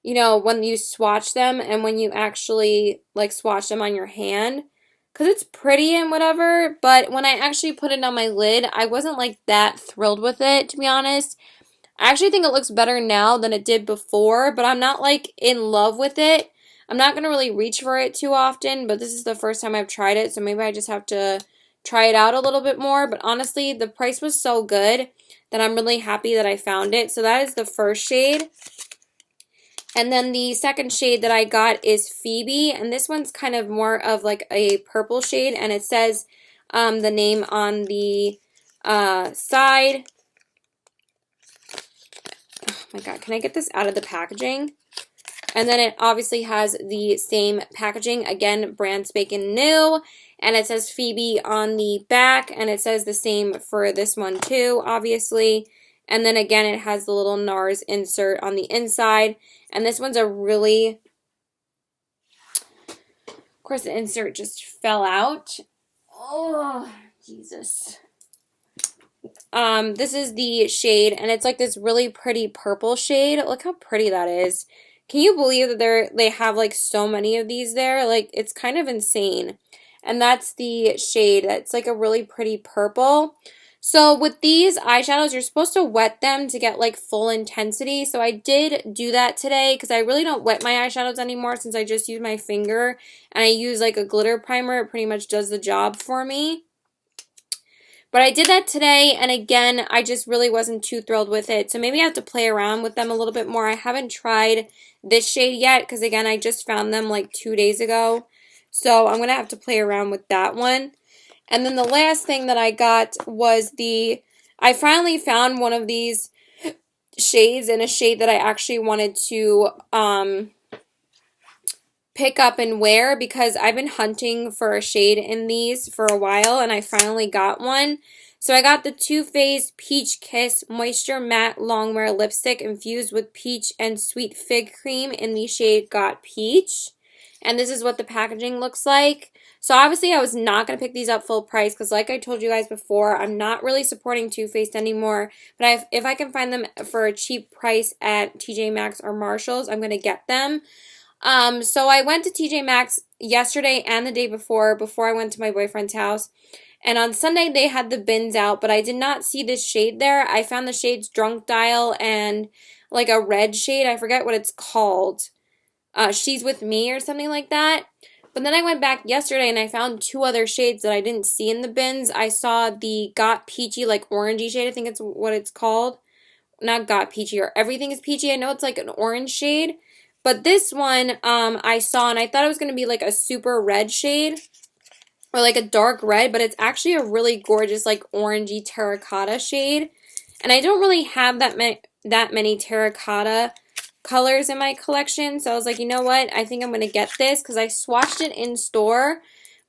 you know, when you swatch them and when you actually like swatch them on your hand. Because it's pretty and whatever, but when I actually put it on my lid, I wasn't like that thrilled with it, to be honest. I actually think it looks better now than it did before, but I'm not like in love with it. I'm not going to really reach for it too often, but this is the first time I've tried it, so maybe I just have to try it out a little bit more. But honestly, the price was so good that I'm really happy that I found it. So that is the first shade. And then the second shade that I got is Phoebe, and this one's kind of more of like a purple shade, and it says the name on the side. Oh my god, can I get this out of the packaging? And then it obviously has the same packaging, again, brand spanking new, and it says Phoebe on the back, and it says the same for this one too, obviously. And then again, it has the little NARS insert on the inside. And this one's a really, of course, the insert just fell out. Oh, Jesus. This is the shade, and it's like this really pretty purple shade. Look how pretty that is. Can you believe that they have like so many of these there? Like, it's kind of insane. And that's the shade. That's like a really pretty purple. So with these eyeshadows, you're supposed to wet them to get like full intensity. So I did do that today because I really don't wet my eyeshadows anymore since I just use my finger and I use like a glitter primer. It pretty much does the job for me. But I did that today, and again, I just really wasn't too thrilled with it. So maybe I have to play around with them a little bit more. I haven't tried this shade yet because, again, I just found them like 2 days ago. So I'm going to have to play around with that one. And then the last thing that I got was I finally found one of these shades in a shade that I actually wanted to pick up and wear because I've been hunting for a shade in these for a while, and I finally got one. So I got the Too Faced Peach Kiss Moisture Matte Longwear Lipstick infused with peach and sweet fig cream in the shade Got Peach. And this is what the packaging looks like. So obviously I was not going to pick these up full price because like I told you guys before, I'm not really supporting Too Faced anymore. But if I can find them for a cheap price at TJ Maxx or Marshalls, I'm going to get them. So I went to TJ Maxx yesterday and the day before I went to my boyfriend's house. And on Sunday, they had the bins out, but I did not see this shade there. I found the shades Drunk Dial and like a red shade. I forget what it's called. She's With Me or something like that. But then I went back yesterday and I found 2 other shades that I didn't see in the bins. I saw the Got Peachy, like orangey shade. I think it's what it's called. Not Got Peachy or Everything is Peachy. I know it's like an orange shade. But this one I saw, and I thought it was going to be like a super red shade or like a dark red, but it's actually a really gorgeous like orangey terracotta shade. And I don't really have that many terracotta colors in my collection, so I was like, you know what? I think I'm going to get this because I swatched it in store,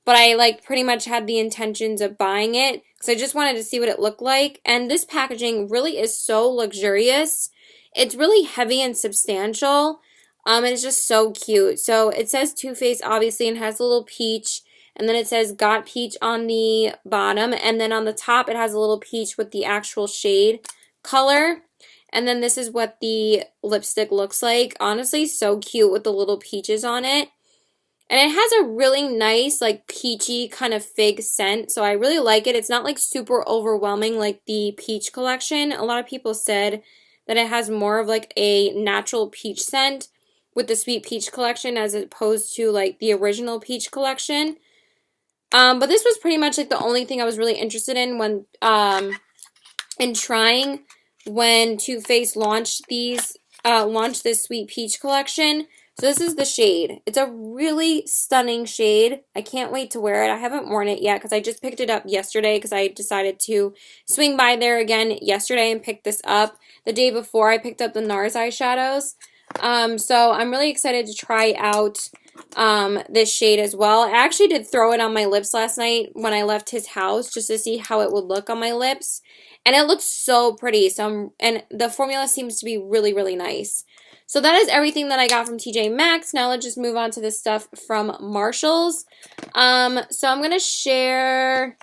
but I like pretty much had the intentions of buying it because I just wanted to see what it looked like. And this packaging really is so luxurious. It's really heavy and substantial. And it's just so cute. So it says Too Faced, obviously, and has a little peach. And then it says Got Peach on the bottom. And then on the top, it has a little peach with the actual shade color. And then this is what the lipstick looks like. Honestly, so cute with the little peaches on it. And it has a really nice, like, peachy kind of fig scent. So I really like it. It's not, like, super overwhelming like the peach collection. A lot of people said that it has more of, like, a natural peach scent with the Sweet Peach collection as opposed to like the original Peach collection. But this was pretty much like the only thing I was really interested in when trying when Too Faced launched this Sweet Peach collection. So this is the shade. It's a really stunning shade. I can't wait to wear it. I haven't worn it yet because I just picked it up yesterday because I decided to swing by there again yesterday and pick this up. The day before I picked up the NARS eyeshadows. So I'm really excited to try out this shade as well. I actually did throw it on my lips last night when I left his house just to see how it would look on my lips. And it looks so pretty. And the formula seems to be really, really nice. So that is everything that I got from TJ Maxx. Now let's just move on to the stuff from Marshalls. So I'm going to share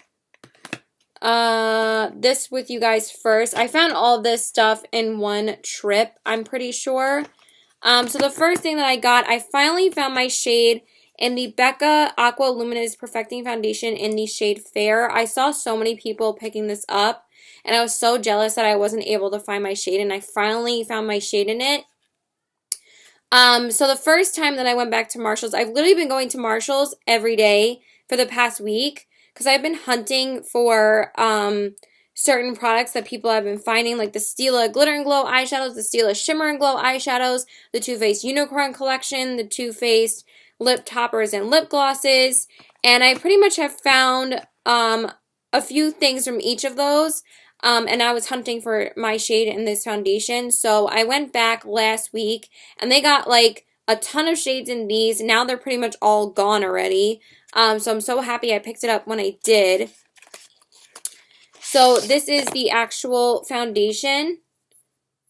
this with you guys first. I found all this stuff in one trip, I'm pretty sure. So the first thing that I finally found my shade in the Becca Aqua Luminous Perfecting Foundation in the shade Fair. I saw so many people picking this up, and I was so jealous that I wasn't able to find my shade, and I finally found my shade in it. So the first time that I went back to Marshalls, I've literally been going to Marshalls every day for the past week because I've been hunting for certain products that people have been finding, like the Stila Glitter and Glow eyeshadows, the Stila Shimmer and Glow eyeshadows, the Too Faced Unicorn collection, the Too Faced lip toppers and lip glosses, and I pretty much have found a few things from each of those, and I was hunting for my shade in this foundation, so I went back last week, and they got like a ton of shades in these. Now they're pretty much all gone already, so I'm so happy I picked it up when I did. So this is the actual foundation.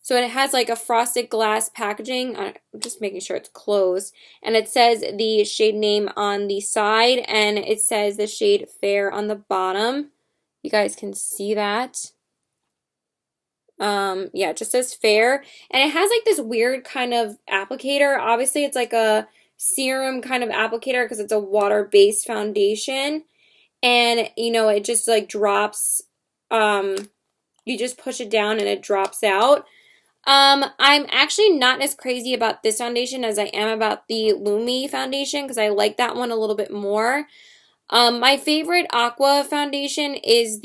So it has like a frosted glass packaging. I'm just making sure it's closed. And it says the shade name on the side, and it says the shade Fair on the bottom. You guys can see that. Yeah, it just says Fair. And it has like this weird kind of applicator. Obviously, it's like a serum kind of applicator because it's a water-based foundation. And, you know, it just like drops, you just push it down and it drops out. I'm actually not as crazy about this foundation as I am about the Lumi foundation because I like that one a little bit more. My favorite aqua foundation is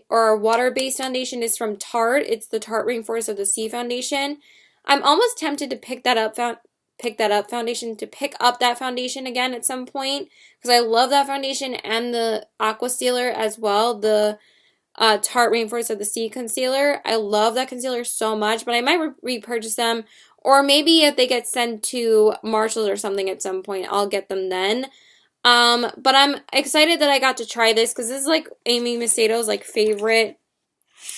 or water-based foundation is from Tarte. It's the Tarte Rainforest of the Sea foundation. I'm almost tempted to pick that foundation again at some point because I love that foundation and the Aqua Sealer as well, the Tarte Rainforest of the Sea concealer. I love that concealer so much, but I might repurchase them, or maybe if they get sent to Marshalls or something at some point, I'll get them then. But I'm excited that I got to try this because this is like Amy Maceido's like favorite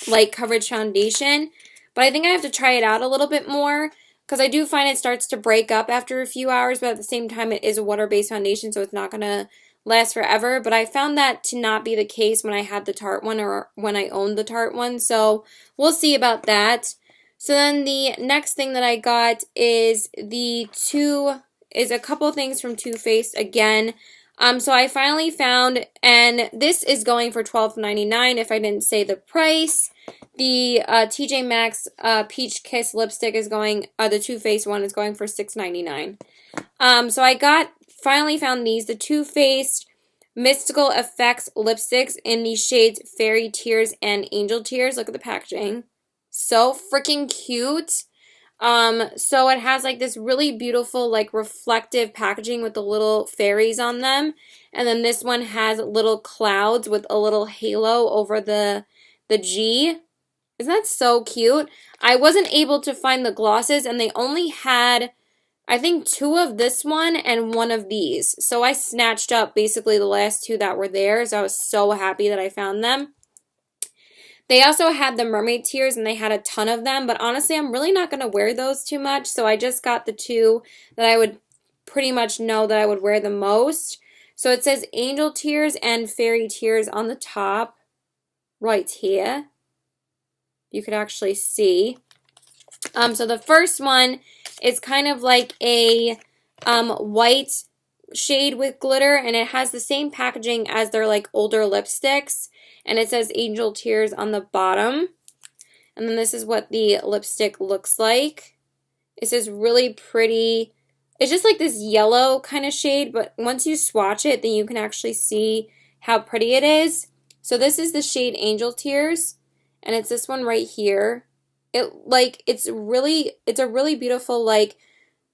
light coverage foundation, but I think I have to try it out a little bit more because I do find it starts to break up after a few hours, but at the same time it is a water-based foundation, so it's not gonna last forever. But I found that to not be the case when I had the Tarte one or when I owned the Tarte one, so we'll see about that. So then the next thing that I got is a couple things from Too Faced again. So I finally found, and this is going for $12.99 if I didn't say the price. The TJ Maxx Peach Kiss lipstick is going, the Too Faced one is going for $6.99. So I finally found these, the Too Faced Mystical Effects lipsticks in the shades Fairy Tears and Angel Tears. Look at the packaging. So freaking cute. So it has like this really beautiful like reflective packaging with the little fairies on them. And then this one has little clouds with a little halo over the G. Isn't that so cute? I wasn't able to find the glosses and they only had, I think, 2 of this one and 1 of these. So I snatched up basically the last 2 that were there. So I was so happy that I found them. They also had the mermaid tears and they had a ton of them, but honestly, I'm really not going to wear those too much, so I just got the 2 that I would pretty much know that I would wear the most. So it says Angel Tears and Fairy Tears on the top right here. You could actually see. So the first one is kind of like a white shade with glitter, and it has the same packaging as their like older lipsticks. And it says Angel Tears on the bottom. And then this is what the lipstick looks like. It says really pretty. It's just like this yellow kind of shade, but once you swatch it, then you can actually see how pretty it is. So this is the shade Angel Tears, and it's this one right here. It's a really beautiful like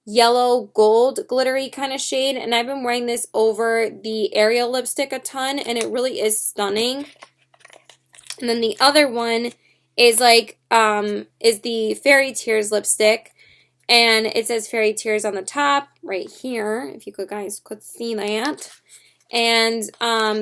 yellow gold glittery kind of shade, and I've been wearing this over the Ariel lipstick a ton, and it really is stunning. And then the other one is like is the Fairy Tears lipstick, and it says Fairy Tears on the top right here, if you guys could see that. And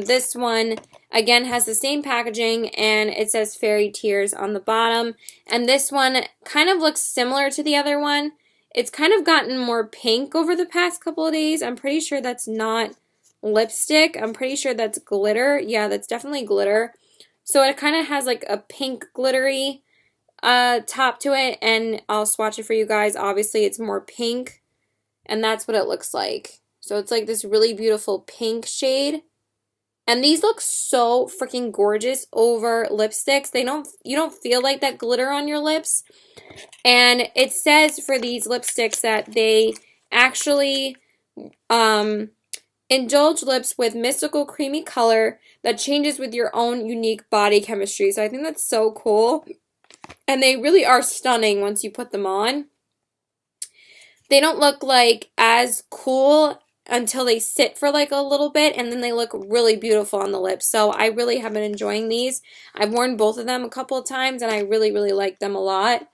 this one again has the same packaging, and it says Fairy Tears on the bottom. And this one kind of looks similar to the other one. It's kind of gotten more pink over the past couple of days. I'm pretty sure that's not lipstick. I'm pretty sure that's glitter. Yeah, that's definitely glitter. So it kind of has like a pink glittery top to it, and I'll swatch it for you guys. Obviously, it's more pink, and that's what it looks like. So it's like this really beautiful pink shade. And these look so freaking gorgeous over lipsticks. You don't feel like that glitter on your lips. And it says for these lipsticks that they actually Indulge lips with mystical creamy color that changes with your own unique body chemistry. So I think that's so cool. And they really are stunning once you put them on. They don't look like as cool until they sit for like a little bit, and then they look really beautiful on the lips. So I really have been enjoying these. I've worn both of them a couple of times, and I really, really like them a lot.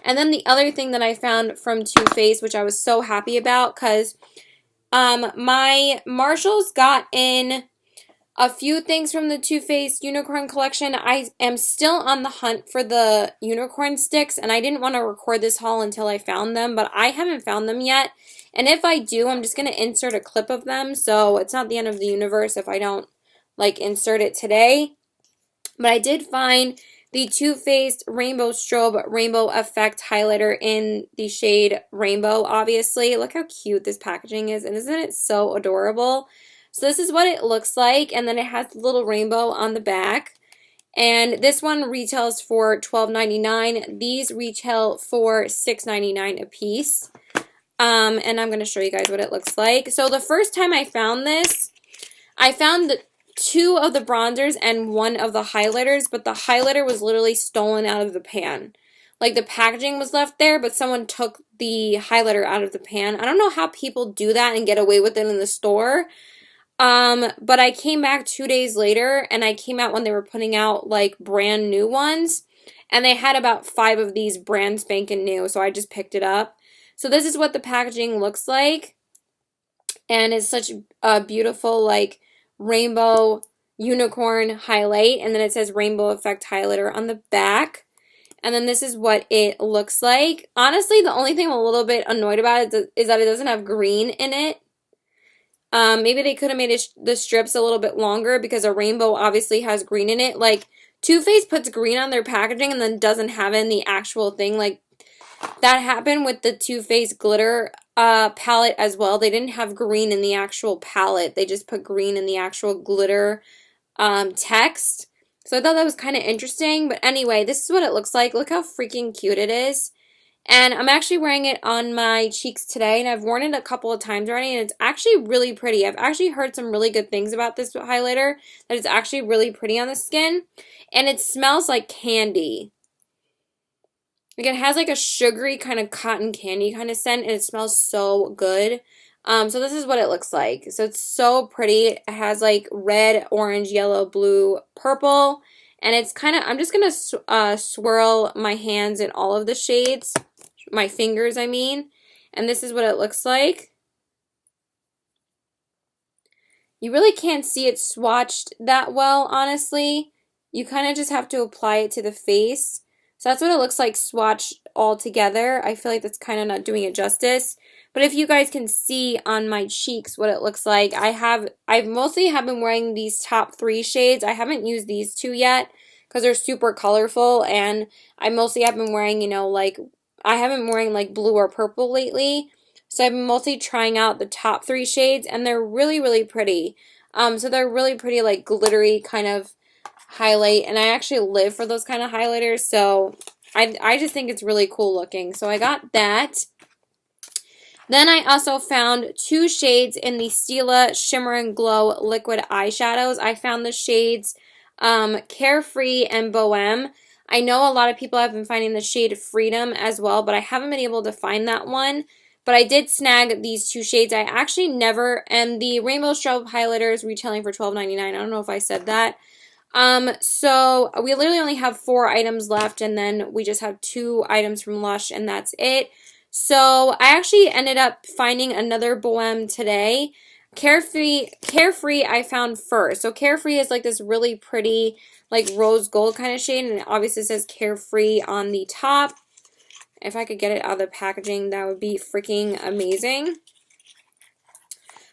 And then the other thing that I found from Too Faced, which I was so happy about, because my Marshalls got in a few things from the Too Faced Unicorn collection. I am still on the hunt for the unicorn sticks, and I didn't want to record this haul until I found them, but I haven't found them yet. And if I do, I'm just going to insert a clip of them, so it's not the end of the universe if I don't, like, insert it today. But I did find the Too Faced Rainbow Strobe Rainbow Effect Highlighter in the shade Rainbow, obviously. Look how cute this packaging is, and isn't it so adorable? So this is what it looks like, and then it has the little rainbow on the back. And this one retails for $12.99. These retail for $6.99 a piece. And I'm going to show you guys what it looks like. So the first time I found this, I found two of the bronzers and one of the highlighters, but the highlighter was literally stolen out of the pan. Like, the packaging was left there, but someone took the highlighter out of the pan. I don't know how people do that and get away with it in the store. But I came back 2 days later, and I came out when they were putting out, like, brand new ones, and they had about 5 of these brand spanking new, so I just picked it up. So this is what the packaging looks like, and it's such a beautiful, like, rainbow unicorn highlight, and then it says Rainbow Effect Highlighter on the back. And then this is what it looks like. Honestly, the only thing I'm a little bit annoyed about it is that it doesn't have green in it. Maybe they could have made the strips a little bit longer, because a rainbow obviously has green in it. Like, Too Faced puts green on their packaging and then doesn't have it in the actual thing. Like, that happened with the Too Faced glitter palette as well. They didn't have green in the actual palette. They just put green in the actual glitter text. So I thought that was kind of interesting. But anyway, this is what it looks like. Look how freaking cute it is. And I'm actually wearing it on my cheeks today, and I've worn it a couple of times already, and it's actually really pretty. I've actually heard some really good things about this highlighter, that it's actually really pretty on the skin, and it smells like candy. Like, it has like a sugary kind of cotton candy kind of scent, and it smells so good. So this is what it looks like. So it's so pretty. It has like red, orange, yellow, blue, purple, and it's kind of, I'm just going to swirl my hands in all of the shades. My fingers, I mean. And this is what it looks like. You really can't see it swatched that well, honestly. You kind of just have to apply it to the face. So that's what it looks like swatched all together. I feel like that's kind of not doing it justice. But if you guys can see on my cheeks what it looks like, I mostly have been wearing these top 3 shades. I haven't used these 2 yet because they're super colorful, and I mostly have been wearing, you know, like, I haven't been wearing like blue or purple lately. So I've been mostly trying out the top 3 shades, and they're really, really pretty. So they're really pretty, like, glittery kind of highlight, and I actually live for those kind of highlighters, so I just think it's really cool looking. So I got that. Then I also found 2 shades in the Stila Shimmer and Glow liquid eyeshadows. I found the shades Carefree and Bohème. I know a lot of people have been finding the shade Freedom as well, but I haven't been able to find that one. But I did snag these 2 shades. I actually never, and the Rainbow Strobe highlighter is retailing for $12.99. I don't know if I said that. So we literally only have 4 items left, and then we just have 2 items from Lush, and that's it. So I actually ended up finding another Bohème today. Carefree I found first. So Carefree is like this really pretty, like, rose gold kind of shade, and it obviously says Carefree on the top. If I could get it out of the packaging, that would be freaking amazing.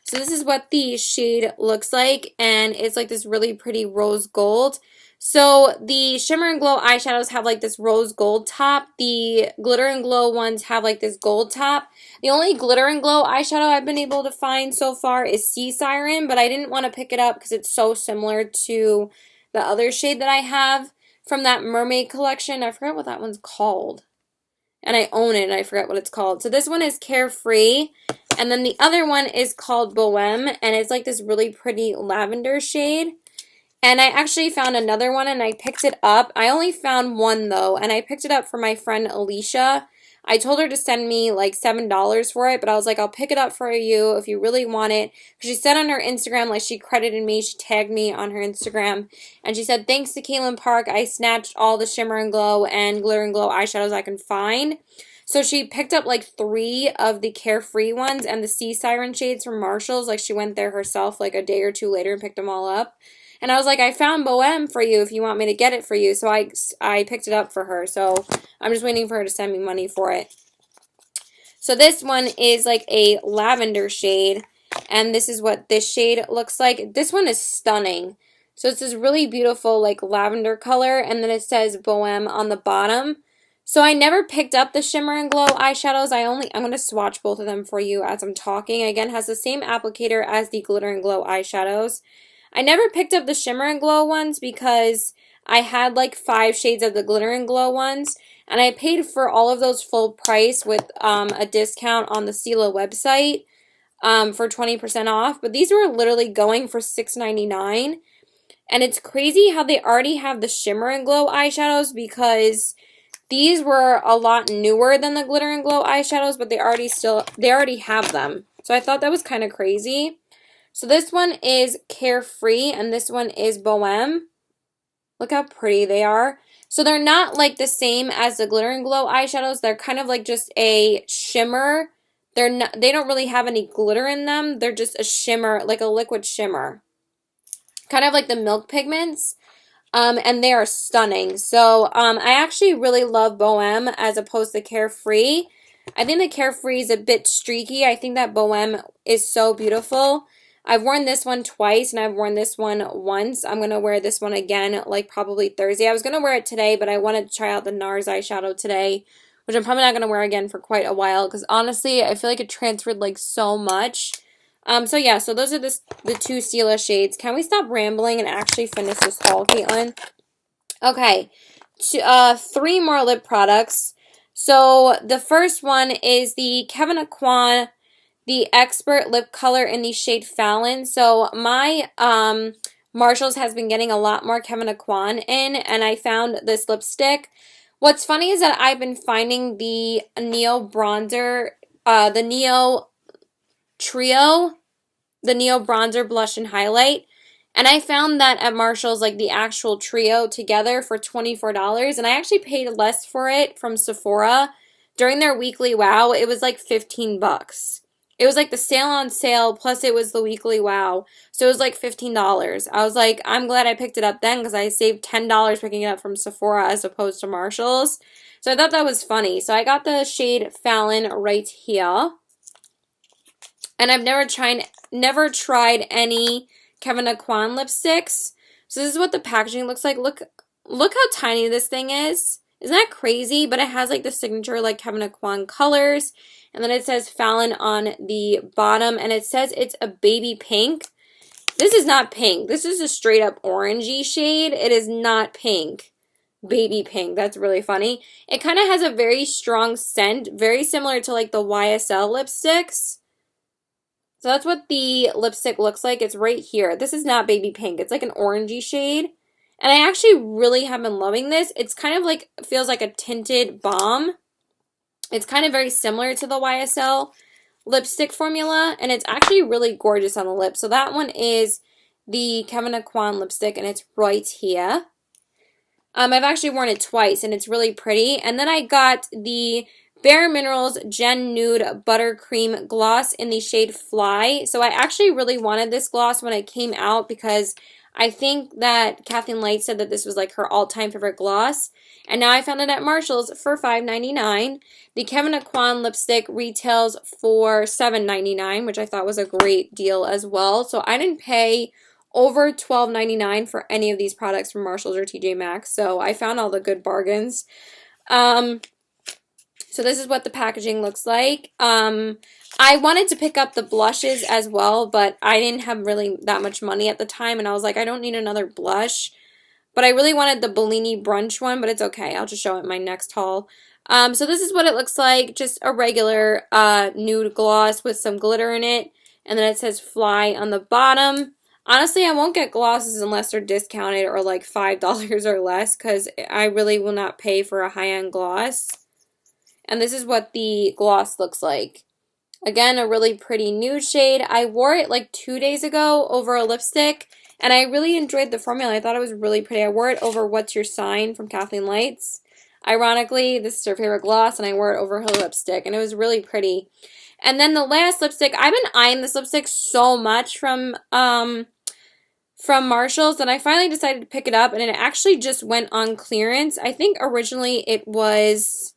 So this is what the shade looks like, and it's like this really pretty rose gold. So the Shimmer and Glow eyeshadows have like this rose gold top. The Glitter and Glow ones have like this gold top. The only Glitter and Glow eyeshadow I've been able to find so far is Sea Siren, but I didn't want to pick it up because it's so similar to the other shade that I have from that mermaid collection. I forgot what that one's called. And I own it, and I forgot what it's called. So this one is Carefree. And then the other one is called Bohème, and it's like this really pretty lavender shade. And I actually found another one and I picked it up. I only found one though, and I picked it up for my friend Alicia. I told her to send me like $7 for it, but I was like, I'll pick it up for you if you really want it. She said on her Instagram, like she credited me, she tagged me on her Instagram, and she said, thanks to Caitlin Park, I snatched all the Shimmer and Glow and Glitter and Glow eyeshadows I can find. So she picked up like 3 of the Carefree ones and the Sea Siren shades from Marshall's. Like she went there herself like a day or 2 later and picked them all up. And I was like, I found Bohème for you if you want me to get it for you. So I picked it up for her. So I'm just waiting for her to send me money for it. So this one is like a lavender shade. And this is what this shade looks like. This one is stunning. So it's this really beautiful like lavender color. And then it says Bohème on the bottom. So I never picked up the Shimmer and Glow eyeshadows. I'm going to swatch both of them for you as I'm talking. Again, has the same applicator as the Glitter and Glow eyeshadows. I never picked up the Shimmer and Glow ones because I had like 5 shades of the Glitter and Glow ones, and I paid for all of those full price with a discount on the Stila website for 20% off, but these were literally going for $6.99, and it's crazy how they already have the Shimmer and Glow eyeshadows because these were a lot newer than the Glitter and Glow eyeshadows, but they already have them. So I thought that was kind of crazy. So this one is Carefree, and this one is Bohème. Look how pretty they are. So they're not like the same as the Glitter and Glow eyeshadows. They're kind of like just a shimmer. They don't really have any glitter in them. They're just a shimmer, like a liquid shimmer. Kind of like the Milk pigments. And they are stunning. So I actually really love Bohème as opposed to Carefree. I think the Carefree is a bit streaky. I think that Bohème is so beautiful. I've worn this one twice, and I've worn this one once. I'm going to wear this one again, like probably Thursday. I was going to wear it today, but I wanted to try out the NARS eyeshadow today, which I'm probably not going to wear again for quite a while, because honestly, I feel like it transferred like so much. So yeah, so those are the 2 Stila shades. Can we stop rambling and actually finish this haul, Caitlin? Okay, 3 more lip products. So the first one is the Kevyn Aucoin the Expert Lip Color in the shade Fallon. So my Marshalls has been getting a lot more Kevyn Aucoin in, and I found this lipstick. What's funny is that I've been finding the Neo Bronzer, the Neo Trio, the Neo Bronzer Blush and Highlight, and I found that at Marshalls, like the actual trio together for $24, and I actually paid less for it from Sephora. During their weekly wow, it was like 15 bucks. It was like the sale on sale, plus it was the weekly wow. So it was like $15. I was like, I'm glad I picked it up then because I saved $10 picking it up from Sephora as opposed to Marshalls. So I thought that was funny. So I got the shade Fallon right here. And I've never tried any Kevyn Aucoin lipsticks. So this is what the packaging looks like. Look how tiny this thing is. Isn't that crazy? But it has like the signature like Kevyn Aucoin colors. And then it says Fallon on the bottom. And it says it's a baby pink. This is not pink. This is a straight up orangey shade. It is not pink. Baby pink. That's really funny. It kind of has a very strong scent. Very similar to like the YSL lipsticks. So that's what the lipstick looks like. It's right here. This is not baby pink. It's like an orangey shade. And I actually really have been loving this. It's kind of like, feels like a tinted balm. It's kind of very similar to the YSL lipstick formula. And it's actually really gorgeous on the lips. So that one is the Kevyn Aucoin lipstick. And it's right here. I've actually worn it twice. And it's really pretty. And then I got the Bare Minerals Gen Nude Buttercream Gloss in the shade Fly. So I actually really wanted this gloss when it came out because I think that Kathleen Light said that this was like her all-time favorite gloss. And now I found it at Marshall's for $5.99. The Kevyn Aucoin lipstick retails for $7.99, which I thought was a great deal as well. So I didn't pay over $12.99 for any of these products from Marshall's or TJ Maxx. So I found all the good bargains. So this is what the packaging looks like. I wanted to pick up the blushes as well, but I didn't have really that much money at the time, and I was like, I don't need another blush. But I really wanted the Bellini Brunch one, but it's okay. I'll just show it in my next haul. So this is what it looks like, just a regular nude gloss with some glitter in it. And then it says Fly on the bottom. Honestly, I won't get glosses unless they're discounted or like $5 or less, because I really will not pay for a high-end gloss. And this is what the gloss looks like. Again, a really pretty nude shade. I wore it like 2 days ago over a lipstick, and I really enjoyed the formula. I thought it was really pretty. I wore it over What's Your Sign from Kathleen Lights. Ironically, this is her favorite gloss, and I wore it over her lipstick, and it was really pretty. And then the last lipstick, I've been eyeing this lipstick so much from Marshalls, and I finally decided to pick it up, and it actually just went on clearance. I think originally it was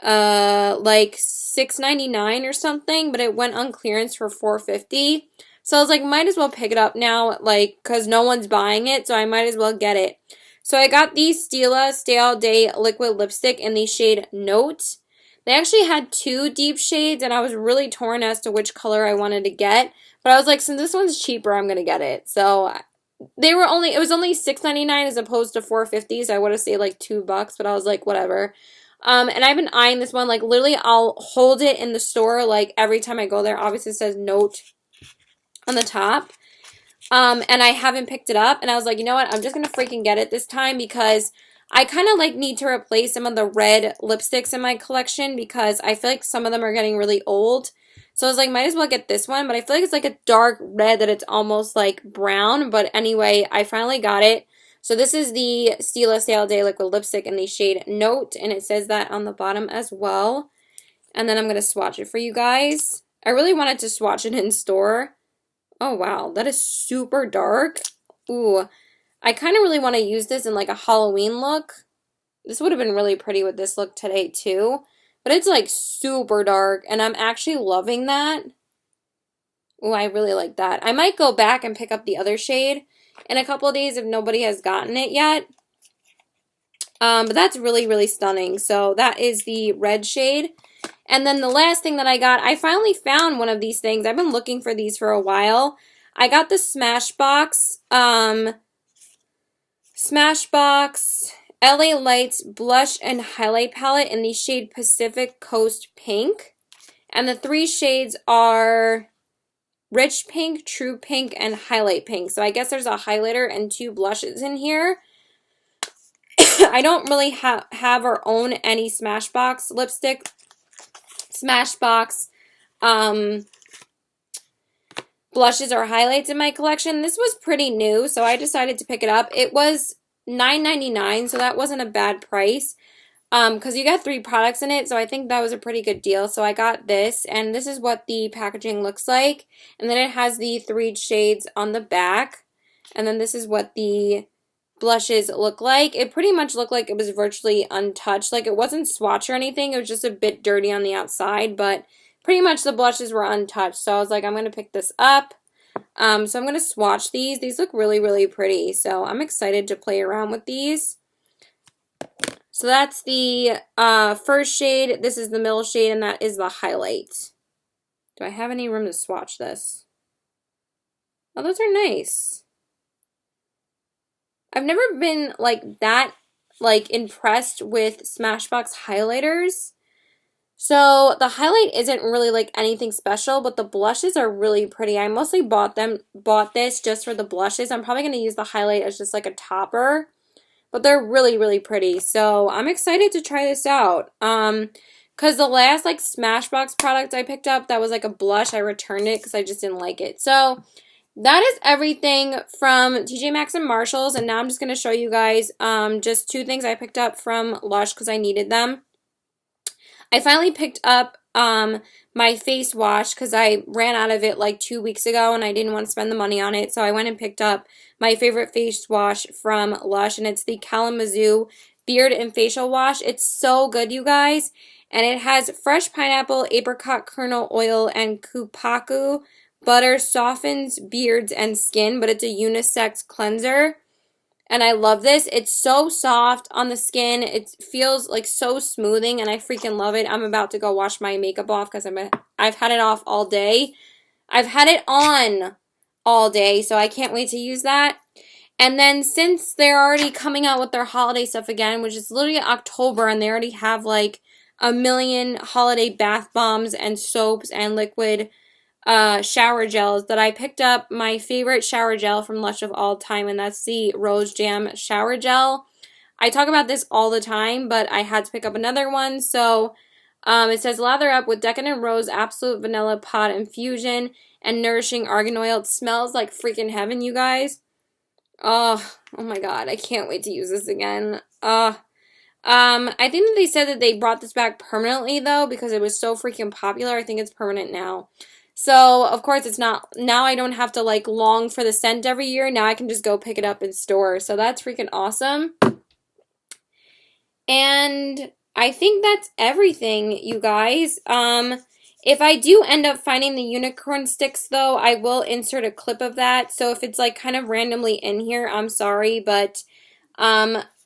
like $6.99 or something, but it went on clearance for $4.50. So I was like, might as well pick it up now, like, because no one's buying it, so I might as well get it. So I got the Stila Stay All Day Liquid Lipstick in the shade Note. They actually had 2 deep shades, and I was really torn as to which color I wanted to get. But I was like, since this one's cheaper, I'm going to get it. So it was only $6.99 as opposed to $4.50, so I would have saved like $2, but I was like, whatever. And I've been eyeing this one, like, literally I'll hold it in the store, like, every time I go there. Obviously it says Note on the top. And I haven't picked it up, and I was like, you know what, I'm just gonna freaking get it this time, because I kind of, like, need to replace some of the red lipsticks in my collection, because I feel like some of them are getting really old. So I was like, might as well get this one, but I feel like it's like a dark red that it's almost like brown, but anyway, I finally got it. So this is the Stila Stay All Day Liquid Lipstick in the shade Note, and it says that on the bottom as well. And then I'm going to swatch it for you guys. I really wanted to swatch it in store. Oh, wow, that is super dark. Ooh, I kind of really want to use this in like a Halloween look. This would have been really pretty with this look today too. But it's like super dark, and I'm actually loving that. Ooh, I really like that. I might go back and pick up the other shade in a couple of days if nobody has gotten it yet. But that's really, really stunning. So that is the red shade. And then the last thing that I got, I finally found one of these things. I've been looking for these for a while. I got the Smashbox, LA Lights Blush and Highlight Palette in the shade Pacific Coast Pink. And the 3 shades are Rich Pink, True Pink, and Highlight Pink. So I guess there's a highlighter and 2 blushes in here. I don't really have or own any Smashbox lipstick. Smashbox blushes or highlights in my collection. This was pretty new, so I decided to pick it up. It was $9.99, so that wasn't a bad price. Because you got 3 products in it, so I think that was a pretty good deal. So I got this, and this is what the packaging looks like. And then it has the 3 shades on the back. And then this is what the blushes look like. It pretty much looked like it was virtually untouched. Like, it wasn't swatched or anything. It was just a bit dirty on the outside, but pretty much the blushes were untouched. So I was like, I'm going to pick this up. So I'm going to swatch these. These look really, really pretty. So I'm excited to play around with these. So that's the first shade. This is the middle shade, and that is the highlight. Do I have any room to swatch this? Oh, those are nice. I've never been like that impressed with Smashbox highlighters. So the highlight isn't really like anything special, but the blushes are really pretty. I mostly bought this just for the blushes. I'm probably going to use the highlight as just like a topper. But they're really, really pretty. So I'm excited to try this out. Because the last like Smashbox product I picked up that was like a blush, I returned it because I just didn't like it. So that is everything from TJ Maxx and Marshalls. And now I'm just going to show you guys just 2 things I picked up from Lush because I needed them. I finally picked up my face wash because I ran out of it like 2 weeks ago and I didn't want to spend the money on it. So I went and picked up my favorite face wash from Lush, and it's the Kalamazoo Beard and Facial Wash. It's so good, you guys. And it has fresh pineapple, apricot kernel oil, and kupaku butter. Softens beards and skin, but it's a unisex cleanser. And I love this. It's so soft on the skin. It feels like so smoothing, and I freaking love it. I'm about to go wash my makeup off because I've had it off all day. I've had it on all day, so I can't wait to use that. And then since they're already coming out with their holiday stuff again, which is literally October, and they already have like a million holiday bath bombs and soaps and liquid shower gels, that I picked up my favorite shower gel from Lush of all time, and that's the Rose Jam Shower Gel. I talk about this all the time, but I had to pick up another one. So it says lather up with decadent rose, absolute vanilla pod infusion, and nourishing argan oil. It smells like freaking heaven, you guys. Oh my god, I can't wait to use this again. I think that they said that they brought this back permanently, though, because it was so freaking popular. I think it's permanent now. So, of course, it's not, now I don't have to, like, long for the scent every year. Now I can just go pick it up in store. So that's freaking awesome. And I think that's everything, you guys. If I do end up finding the unicorn sticks, though, I will insert a clip of that. So if it's, like, kind of randomly in here, I'm sorry, but,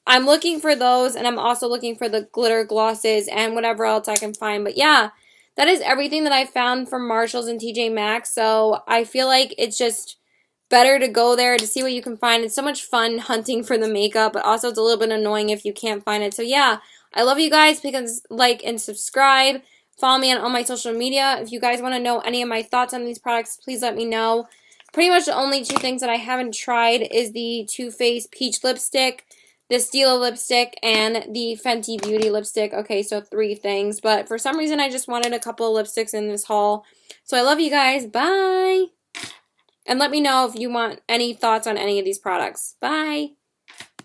I'm looking for those, and I'm also looking for the glitter glosses and whatever else I can find. But yeah, that is everything that I found from Marshalls and TJ Maxx. So I feel like it's just better to go there to see what you can find. It's so much fun hunting for the makeup, but also it's a little bit annoying if you can't find it. So yeah, I love you guys. Please like and subscribe. Follow me on all my social media. If you guys want to know any of my thoughts on these products, please let me know. Pretty much the only two things that I haven't tried is the Too Faced Peach Lipstick, the Stila lipstick, and the Fenty Beauty lipstick. Okay, so 3 things. But for some reason, I just wanted a couple of lipsticks in this haul. So I love you guys. Bye! And let me know if you want any thoughts on any of these products. Bye!